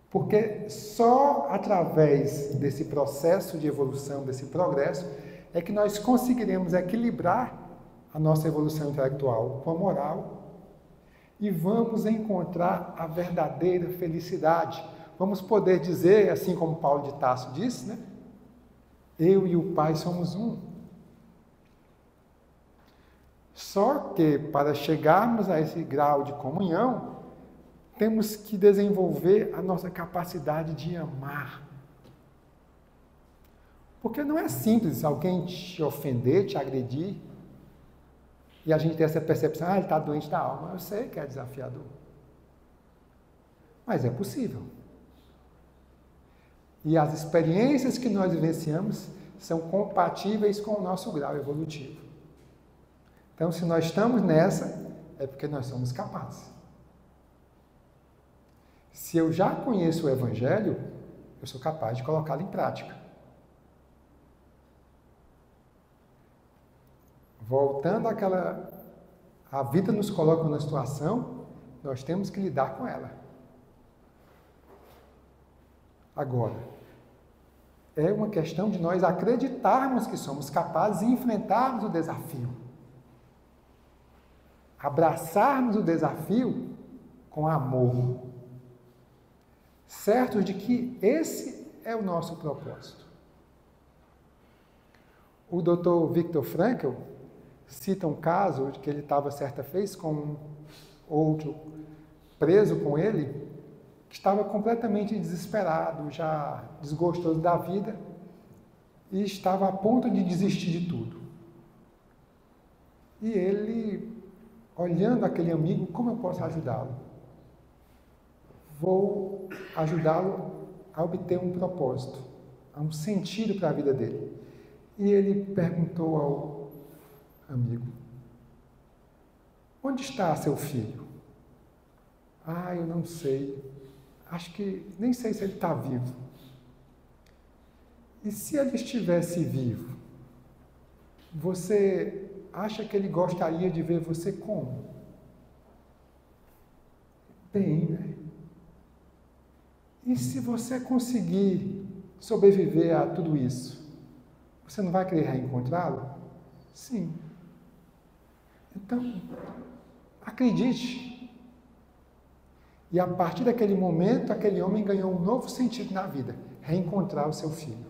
Porque só através desse processo de evolução, desse progresso, é que nós conseguiremos equilibrar a nossa evolução intelectual com a moral e vamos encontrar a verdadeira felicidade. Vamos poder dizer, assim como Paulo de Tarso disse, né? Eu e o Pai somos um. Só que para chegarmos a esse grau de comunhão, temos que desenvolver a nossa capacidade de amar. Porque não é simples alguém te ofender, te agredir, e a gente ter essa percepção, ele está doente da alma. Eu sei que é desafiador. Mas é possível. E as experiências que nós vivenciamos são compatíveis com o nosso grau evolutivo. Então, se nós estamos nessa, é porque nós somos capazes. Se eu já conheço o Evangelho, eu sou capaz de colocá-lo em prática. Voltando àquela... A vida nos coloca numa situação, nós temos que lidar com ela. Agora, é uma questão de nós acreditarmos que somos capazes e enfrentarmos o desafio. Abraçarmos o desafio com amor. Certos de que esse é o nosso propósito. O Dr. Viktor Frankl cita um caso de que ele estava certa vez com um outro preso com ele, que estava completamente desesperado, já desgostoso da vida e estava a ponto de desistir de tudo. E ele, olhando aquele amigo, como eu posso ajudá-lo? Vou ajudá-lo a obter um propósito, a um sentido para a vida dele. E ele perguntou ao amigo: onde está seu filho? Ah, eu não sei. Acho que nem sei se ele está vivo. E se ele estivesse vivo, você acha que ele gostaria de ver você como? Bem, né? E se você conseguir sobreviver a tudo isso, você não vai querer reencontrá-lo? Sim. Então, acredite. E a partir daquele momento, aquele homem ganhou um novo sentido na vida, reencontrar o seu filho.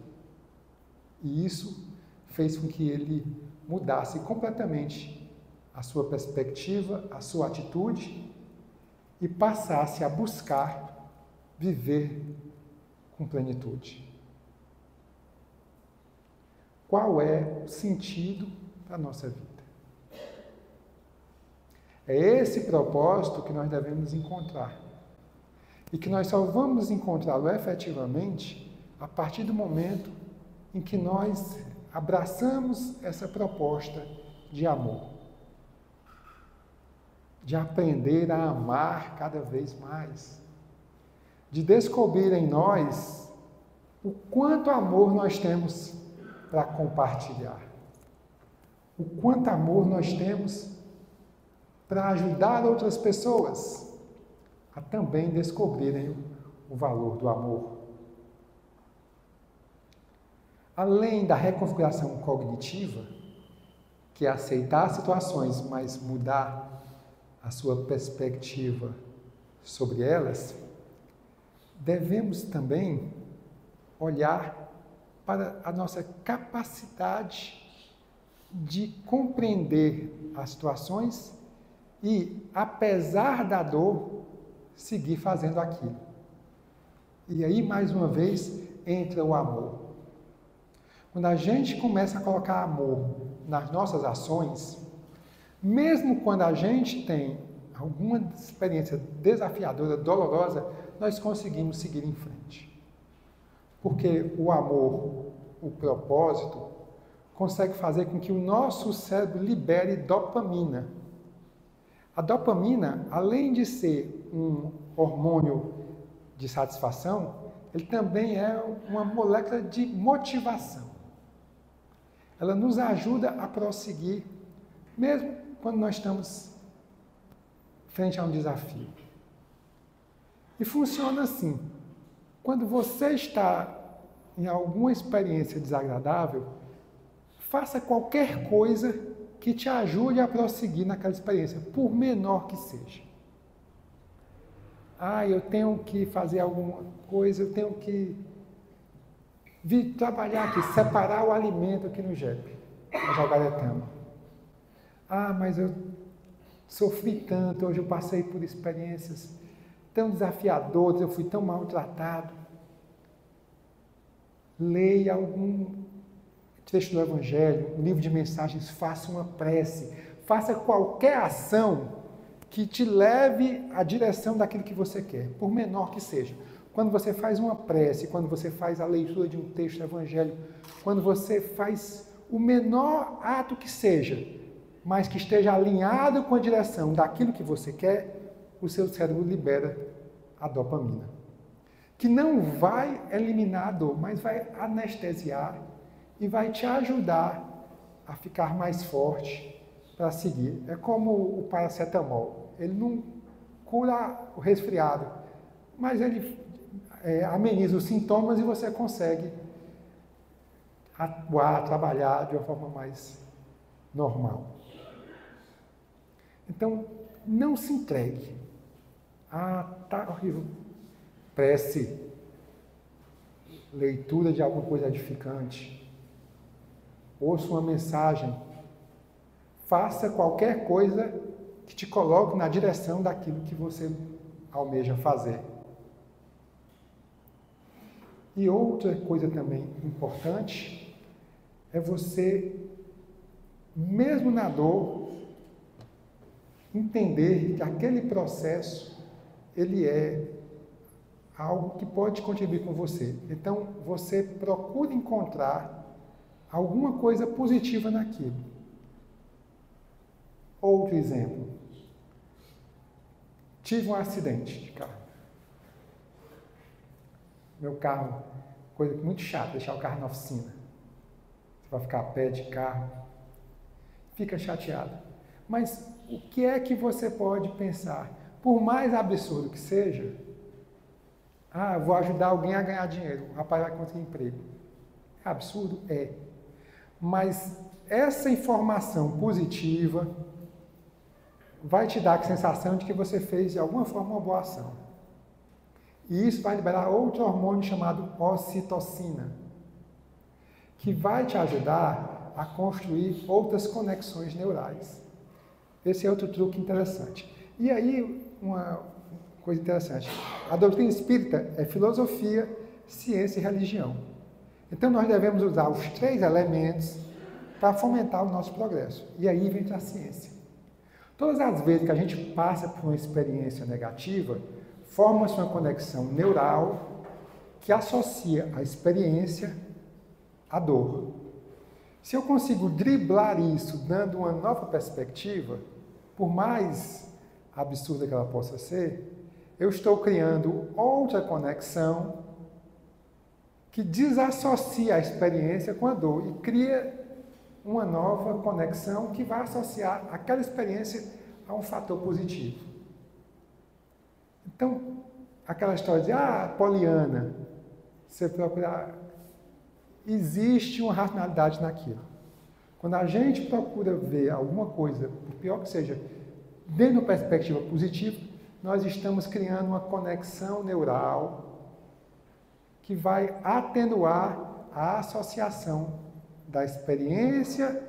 E isso fez com que ele mudasse completamente a sua perspectiva, a sua atitude e passasse a buscar viver com plenitude. Qual é o sentido da nossa vida? É esse propósito que nós devemos encontrar. E que nós só vamos encontrá-lo efetivamente a partir do momento em que nós abraçamos essa proposta de amor. De aprender a amar cada vez mais. De descobrir em nós o quanto amor nós temos para compartilhar. o quanto amor nós temos para ajudar outras pessoas a também descobrirem o valor do amor. Além da reconfiguração cognitiva, que é aceitar situações, mas mudar a sua perspectiva sobre elas, devemos também olhar para a nossa capacidade de compreender as situações e, apesar da dor, seguir fazendo aquilo. E aí, mais uma vez, entra o amor. Quando a gente começa a colocar amor nas nossas ações, mesmo quando a gente tem alguma experiência desafiadora, dolorosa, nós conseguimos seguir em frente. Porque o amor, o propósito, consegue fazer com que o nosso cérebro libere dopamina. A dopamina, além de ser um hormônio de satisfação, ele também é uma molécula de motivação. Ela nos ajuda a prosseguir, mesmo quando nós estamos frente a um desafio. E funciona assim. Quando você está em alguma experiência desagradável, faça qualquer coisa que te ajude a prosseguir naquela experiência, por menor que seja. Eu tenho que fazer alguma coisa, eu tenho que vir trabalhar aqui, separar o alimento aqui no JEP, na Jaguaretama. Mas eu sofri tanto, hoje eu passei por experiências tão desafiadoras, eu fui tão maltratado. Leia algum trecho do Evangelho, um livro de mensagens, faça uma prece, faça qualquer ação que te leve à direção daquilo que você quer, por menor que seja. Quando você faz uma prece, quando você faz a leitura de um texto do Evangelho, quando você faz o menor ato que seja, mas que esteja alinhado com a direção daquilo que você quer, o seu cérebro libera a dopamina, que não vai eliminar a dor, mas vai anestesiar e vai te ajudar a ficar mais forte para seguir. É como o paracetamol. Ele não cura o resfriado, mas ele ameniza os sintomas e você consegue atuar, trabalhar de uma forma mais normal. Então, não se entregue. Tá horrível. Prece, leitura de alguma coisa edificante, ouça uma mensagem, faça qualquer coisa que te coloque na direção daquilo que você almeja fazer. E outra coisa também importante é você, mesmo na dor, entender que aquele processo, ele é algo que pode contribuir com você. Então, você procura encontrar alguma coisa positiva naquilo. Outro exemplo. Tive um acidente de carro. Meu carro, coisa muito chata, deixar o carro na oficina. Você vai ficar a pé de carro. Fica chateado. Mas o que é que você pode pensar? Por mais absurdo que seja, vou ajudar alguém a ganhar dinheiro, o rapaz vai conseguir emprego. É absurdo? É. Mas essa informação positiva vai te dar a sensação de que você fez de alguma forma uma boa ação. E isso vai liberar outro hormônio chamado ocitocina, que vai te ajudar a construir outras conexões neurais. Esse é outro truque interessante. E aí, uma coisa interessante. A doutrina espírita é filosofia, ciência e religião. Então, nós devemos usar os 3 elementos para fomentar o nosso progresso. E aí vem a ciência. Todas as vezes que a gente passa por uma experiência negativa, forma-se uma conexão neural que associa a experiência à dor. Se eu consigo driblar isso dando uma nova perspectiva, por mais absurda que ela possa ser, eu estou criando outra conexão que desassocia a experiência com a dor e cria uma nova conexão que vai associar aquela experiência a um fator positivo. Então, aquela história de, Poliana, você procurar, existe uma racionalidade naquilo. Quando a gente procura ver alguma coisa, por pior que seja, dentro de uma perspectiva positiva, nós estamos criando uma conexão neural que vai atenuar a associação da experiência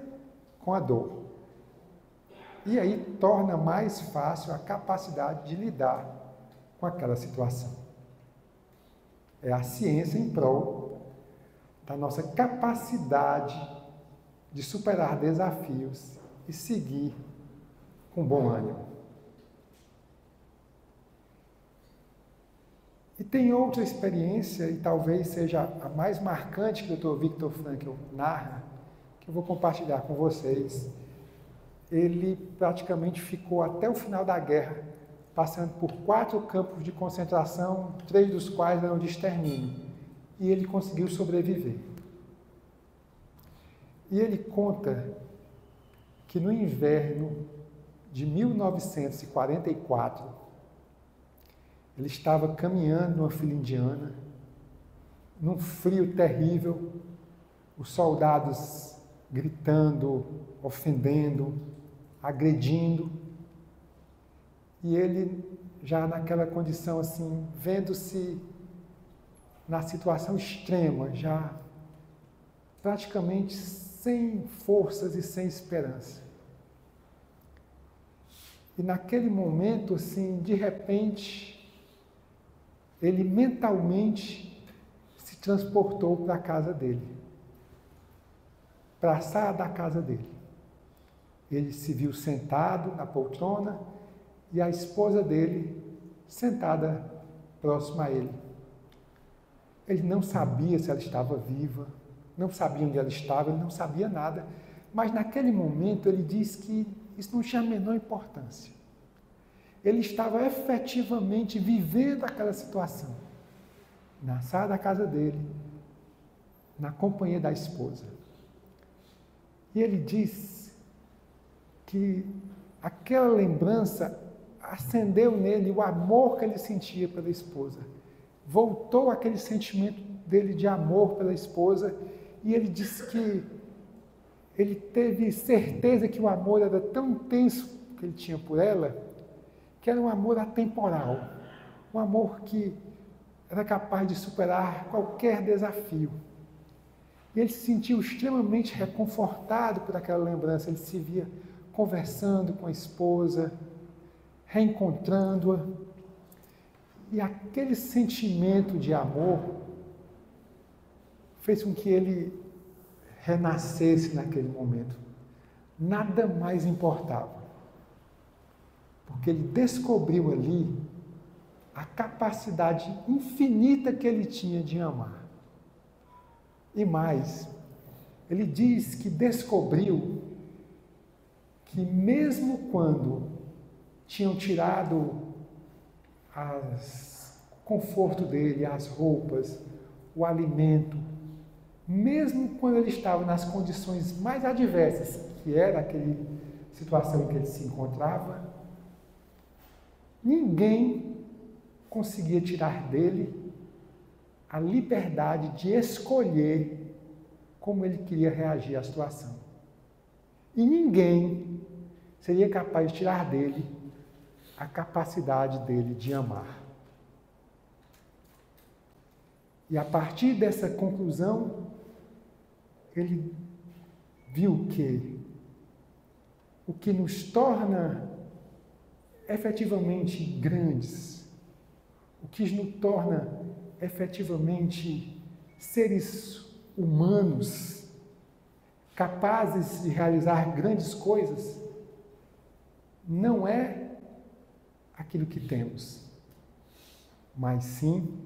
com a dor. E aí torna mais fácil a capacidade de lidar com aquela situação. É a ciência em prol da nossa capacidade de superar desafios e seguir com bom ânimo. E tem outra experiência, e talvez seja a mais marcante que o Dr. Viktor Frankl narra, que eu vou compartilhar com vocês. Ele praticamente ficou até o final da guerra, passando por 4 campos de concentração, 3 dos quais eram de extermínio, e ele conseguiu sobreviver. E ele conta que no inverno de 1944, ele estava caminhando numa fila indiana, num frio terrível, os soldados gritando, ofendendo, agredindo, e ele já naquela condição assim, vendo-se na situação extrema, já praticamente sem forças e sem esperança. E naquele momento, assim, de repente, ele mentalmente se transportou para a casa dele, para a sala da casa dele. Ele se viu sentado na poltrona e a esposa dele sentada próxima a ele. Ele não sabia se ela estava viva, não sabia onde ela estava, ele não sabia nada, mas naquele momento ele diz que isso não tinha a menor importância. Ele estava efetivamente vivendo aquela situação, na sala da casa dele, na companhia da esposa. E ele diz que aquela lembrança acendeu nele o amor que ele sentia pela esposa. Voltou aquele sentimento dele de amor pela esposa, e ele diz que ele teve certeza que o amor era tão intenso que ele tinha por ela, que era um amor atemporal, um amor que era capaz de superar qualquer desafio. E ele se sentiu extremamente reconfortado por aquela lembrança. Ele se via conversando com a esposa, reencontrando-a, e aquele sentimento de amor fez com que ele renascesse naquele momento. Nada mais importava, porque ele descobriu ali a capacidade infinita que ele tinha de amar. E mais, ele diz que descobriu que mesmo quando tinham tirado o conforto dele, as roupas, o alimento, mesmo quando ele estava nas condições mais adversas, que era aquela situação em que ele se encontrava, ninguém conseguia tirar dele a liberdade de escolher como ele queria reagir à situação. E ninguém seria capaz de tirar dele a capacidade dele de amar. E a partir dessa conclusão, ele viu que o que nos torna efetivamente grandes, o que nos torna efetivamente seres humanos, capazes de realizar grandes coisas, não é aquilo que temos, mas sim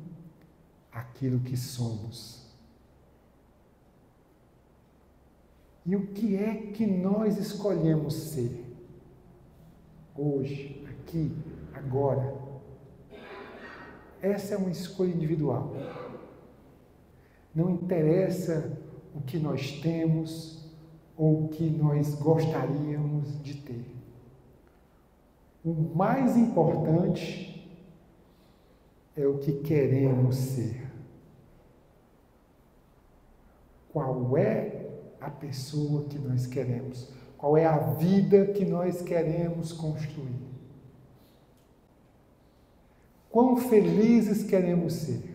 aquilo que somos. E o que é que nós escolhemos ser? Hoje, aqui, agora. Essa é uma escolha individual. Não interessa o que nós temos, ou o que nós gostaríamos de ter. O mais importante é o que queremos ser. Qual é a pessoa que nós queremos? Qual é a vida que nós queremos construir? Quão felizes queremos ser?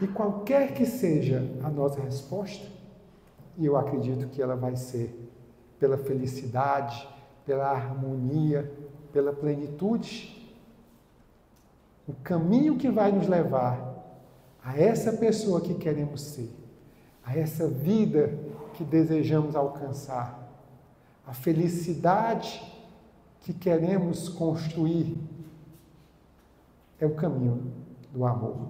E qualquer que seja a nossa resposta, e eu acredito que ela vai ser pela felicidade, pela harmonia, pela plenitude, o caminho que vai nos levar a essa pessoa que queremos ser, a essa vida que desejamos alcançar, a felicidade que queremos construir, é o caminho do amor.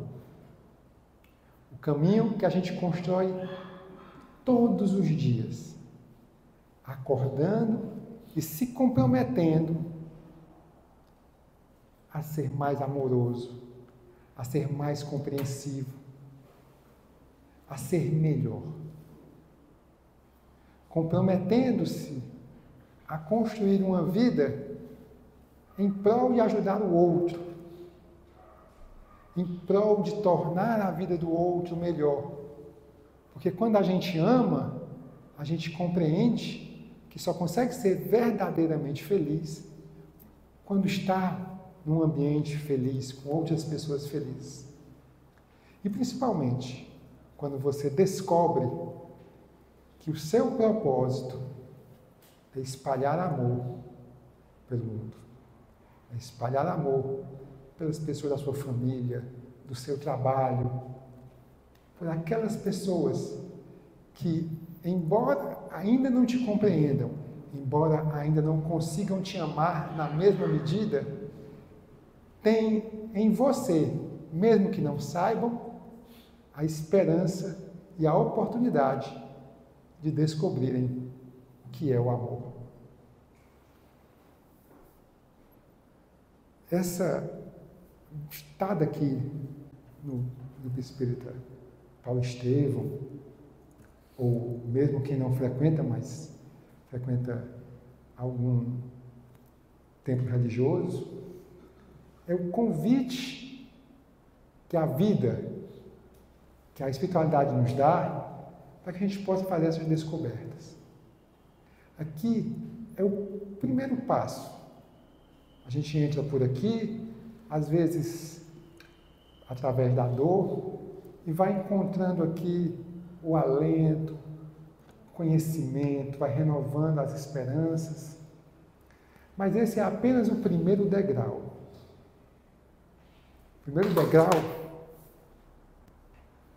O caminho que a gente constrói todos os dias, acordando e se comprometendo a ser mais amoroso, a ser mais compreensivo, a ser melhor. Comprometendo-se a construir uma vida em prol de ajudar o outro, em prol de tornar a vida do outro melhor. Porque quando a gente ama, a gente compreende que só consegue ser verdadeiramente feliz quando está num ambiente feliz, com outras pessoas felizes. E principalmente, quando você descobre que o seu propósito é espalhar amor pelo mundo, é espalhar amor pelas pessoas da sua família, do seu trabalho, por aquelas pessoas que, embora ainda não te compreendam, embora ainda não consigam te amar na mesma medida, têm em você, mesmo que não saibam, a esperança e a oportunidade de descobrirem o que é o amor. Essa está aqui no Grupo Espírita Paulo Estevão, ou mesmo quem não frequenta, mas frequenta algum templo religioso, é o convite que a vida, que a espiritualidade nos dá, para que a gente possa fazer essas descobertas. Aqui é o primeiro passo. A gente entra por aqui, às vezes através da dor, e vai encontrando aqui o alento, o conhecimento, vai renovando as esperanças. Mas esse é apenas o primeiro degrau. O primeiro degrau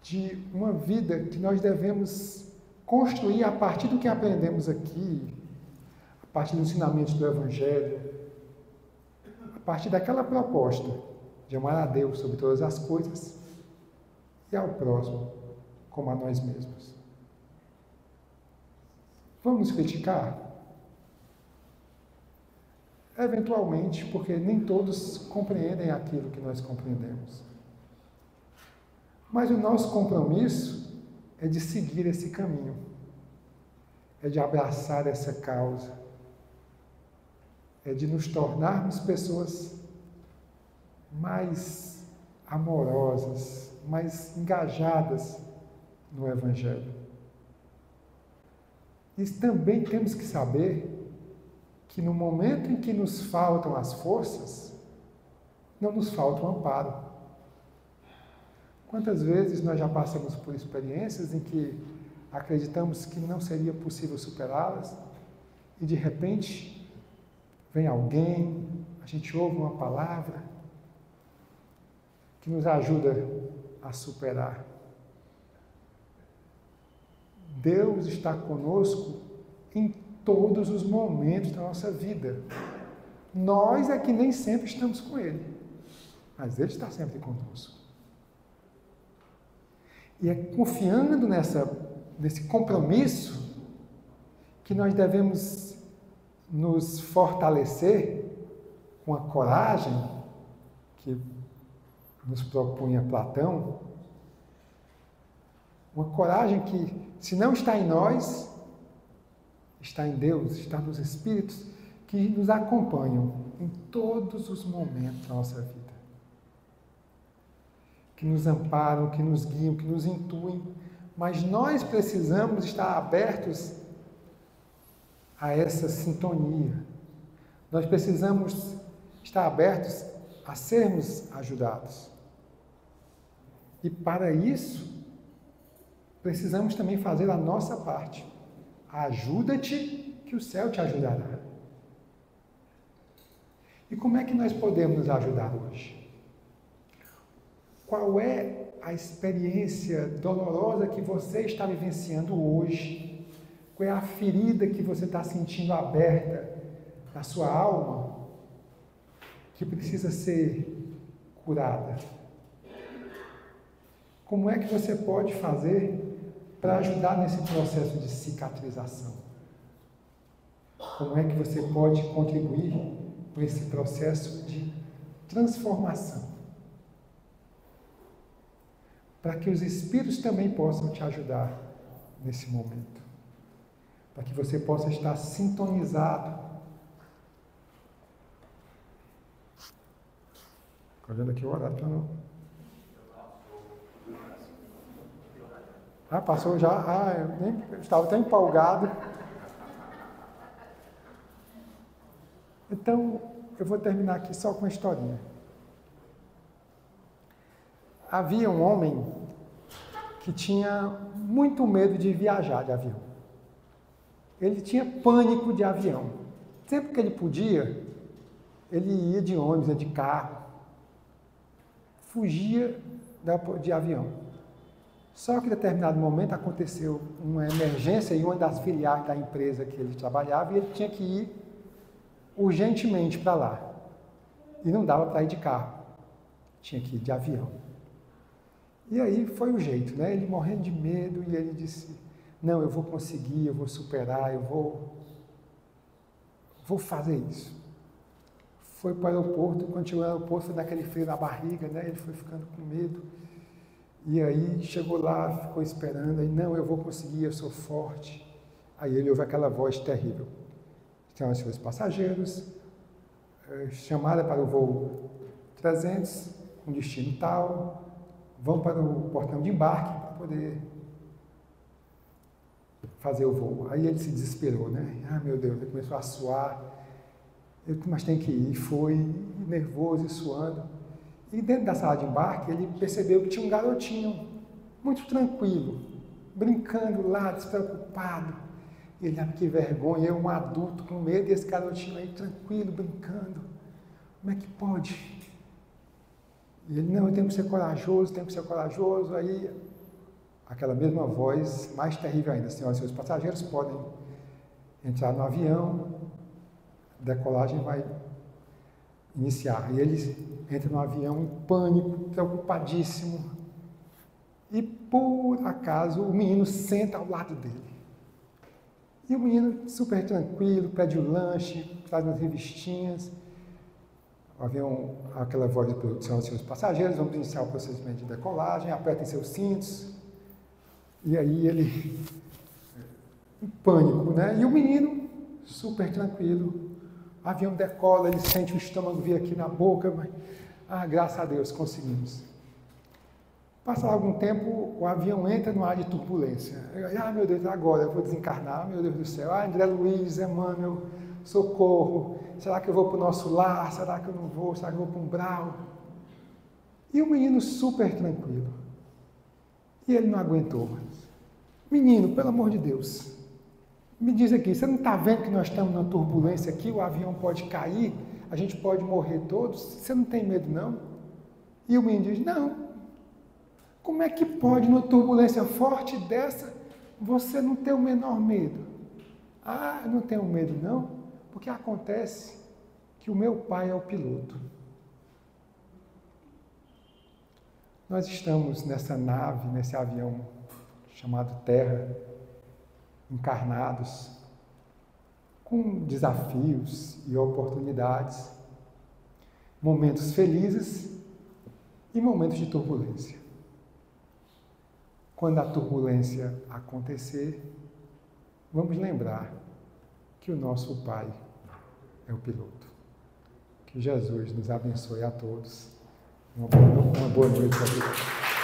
de uma vida que nós devemos construir a partir do que aprendemos aqui, a partir dos ensinamentos do Evangelho, a partir daquela proposta de amar a Deus sobre todas as coisas e ao próximo como a nós mesmos. Vamos criticar? Eventualmente, porque nem todos compreendem aquilo que nós compreendemos. Mas o nosso compromisso é de seguir esse caminho, é de abraçar essa causa, é de nos tornarmos pessoas mais amorosas, mais engajadas no Evangelho. E também temos que saber que no momento em que nos faltam as forças, não nos falta o amparo. Quantas vezes nós já passamos por experiências em que acreditamos que não seria possível superá-las e de repente vem alguém, a gente ouve uma palavra que nos ajuda a superar. Deus está conosco em todos os momentos da nossa vida. Nós é que nem sempre estamos com Ele, mas Ele está sempre conosco. E é confiando nesse compromisso que nós devemos nos fortalecer com a coragem que nos propunha Platão, Uma coragem que, se não está em nós, está em Deus, está nos Espíritos que nos acompanham em todos os momentos da nossa vida. Que nos amparam, que nos guiam, que nos intuem. Mas nós precisamos estar abertos a essa sintonia. Nós precisamos estar abertos a sermos ajudados. E para isso, precisamos também fazer a nossa parte. Ajuda-te, que o céu te ajudará. E como é que nós podemos nos ajudar hoje? Qual é a experiência dolorosa que você está vivenciando hoje? Qual é a ferida que você está sentindo aberta na sua alma que precisa ser curada? Como é que você pode fazer para ajudar nesse processo de cicatrização? Como é que você pode contribuir com esse processo de transformação? Para que os Espíritos também possam te ajudar nesse momento. Para que você possa estar sintonizado. Olhando aqui o horário, tá não? Passou já? Eu estava tão empolgado. Então, eu vou terminar aqui só com uma historinha. Havia um homem que tinha muito medo de viajar de avião. Ele tinha pânico de avião. Sempre que ele podia, ele ia de ônibus, ia de carro. Fugia de avião. Só que em determinado momento aconteceu uma emergência em uma das filiais da empresa que ele trabalhava e ele tinha que ir urgentemente para lá. E não dava para ir de carro. Tinha que ir de avião. E aí foi o jeito, né? Ele morrendo de medo e ele disse, não, eu vou conseguir, eu vou superar, eu vou fazer isso. Foi para o aeroporto, quando chegou no aeroporto, foi naquele frio na barriga, né? Ele foi ficando com medo. E aí chegou lá, ficou esperando, aí, não, eu vou conseguir, eu sou forte. Aí ele ouve aquela voz terrível. Senhoras e senhores passageiros, chamada para o voo 300, com destino tal, vão para o portão de embarque para poder fazer o voo. Aí ele se desesperou, né? Meu Deus, ele começou a suar. Mas tem que ir. Foi nervoso e suando. E dentro da sala de embarque, ele percebeu que tinha um garotinho muito tranquilo, brincando lá, despreocupado. Ele, que vergonha, eu um adulto com medo, e esse garotinho aí tranquilo, brincando. Como é que pode? E ele, não, eu tenho que ser corajoso, tenho que ser corajoso. Aí, aquela mesma voz, mais terrível ainda, senhoras e senhores passageiros podem entrar no avião, a decolagem vai iniciar. E ele entra no avião em pânico, preocupadíssimo. E, por acaso, o menino senta ao lado dele. E o menino, super tranquilo, pede o lanche, traz umas revistinhas. O avião, aquela voz do senhor e senhores passageiros, vamos iniciar o procedimento de decolagem, apertem seus cintos. E aí ele, em pânico, né? E o menino, super tranquilo, o avião decola, ele sente o estômago vir aqui na boca, mas, graças a Deus, conseguimos. Passa algum tempo, o avião entra no ar de turbulência. Meu Deus, agora eu vou desencarnar, meu Deus do céu. André Luiz, Emmanuel, socorro. Será que eu vou para o nosso lar? Será que eu não vou? Será que eu vou para um umbral? E o menino super tranquilo. E ele não aguentou mais. Menino, pelo amor de Deus, me diz aqui, você não está vendo que nós estamos numa turbulência aqui? O avião pode cair, a gente pode morrer todos? Você não tem medo, não? E o menino diz, não. Como é que pode, numa turbulência forte dessa, você não ter o menor medo? Eu não tenho medo, não, porque acontece que o meu pai é o piloto. Nós estamos nessa nave, nesse avião chamado Terra, encarnados, com desafios e oportunidades, momentos felizes e momentos de turbulência. quando a turbulência acontecer, vamos lembrar que o nosso Pai é o piloto. Que Jesus nos abençoe a todos. Uma boa noite a todos.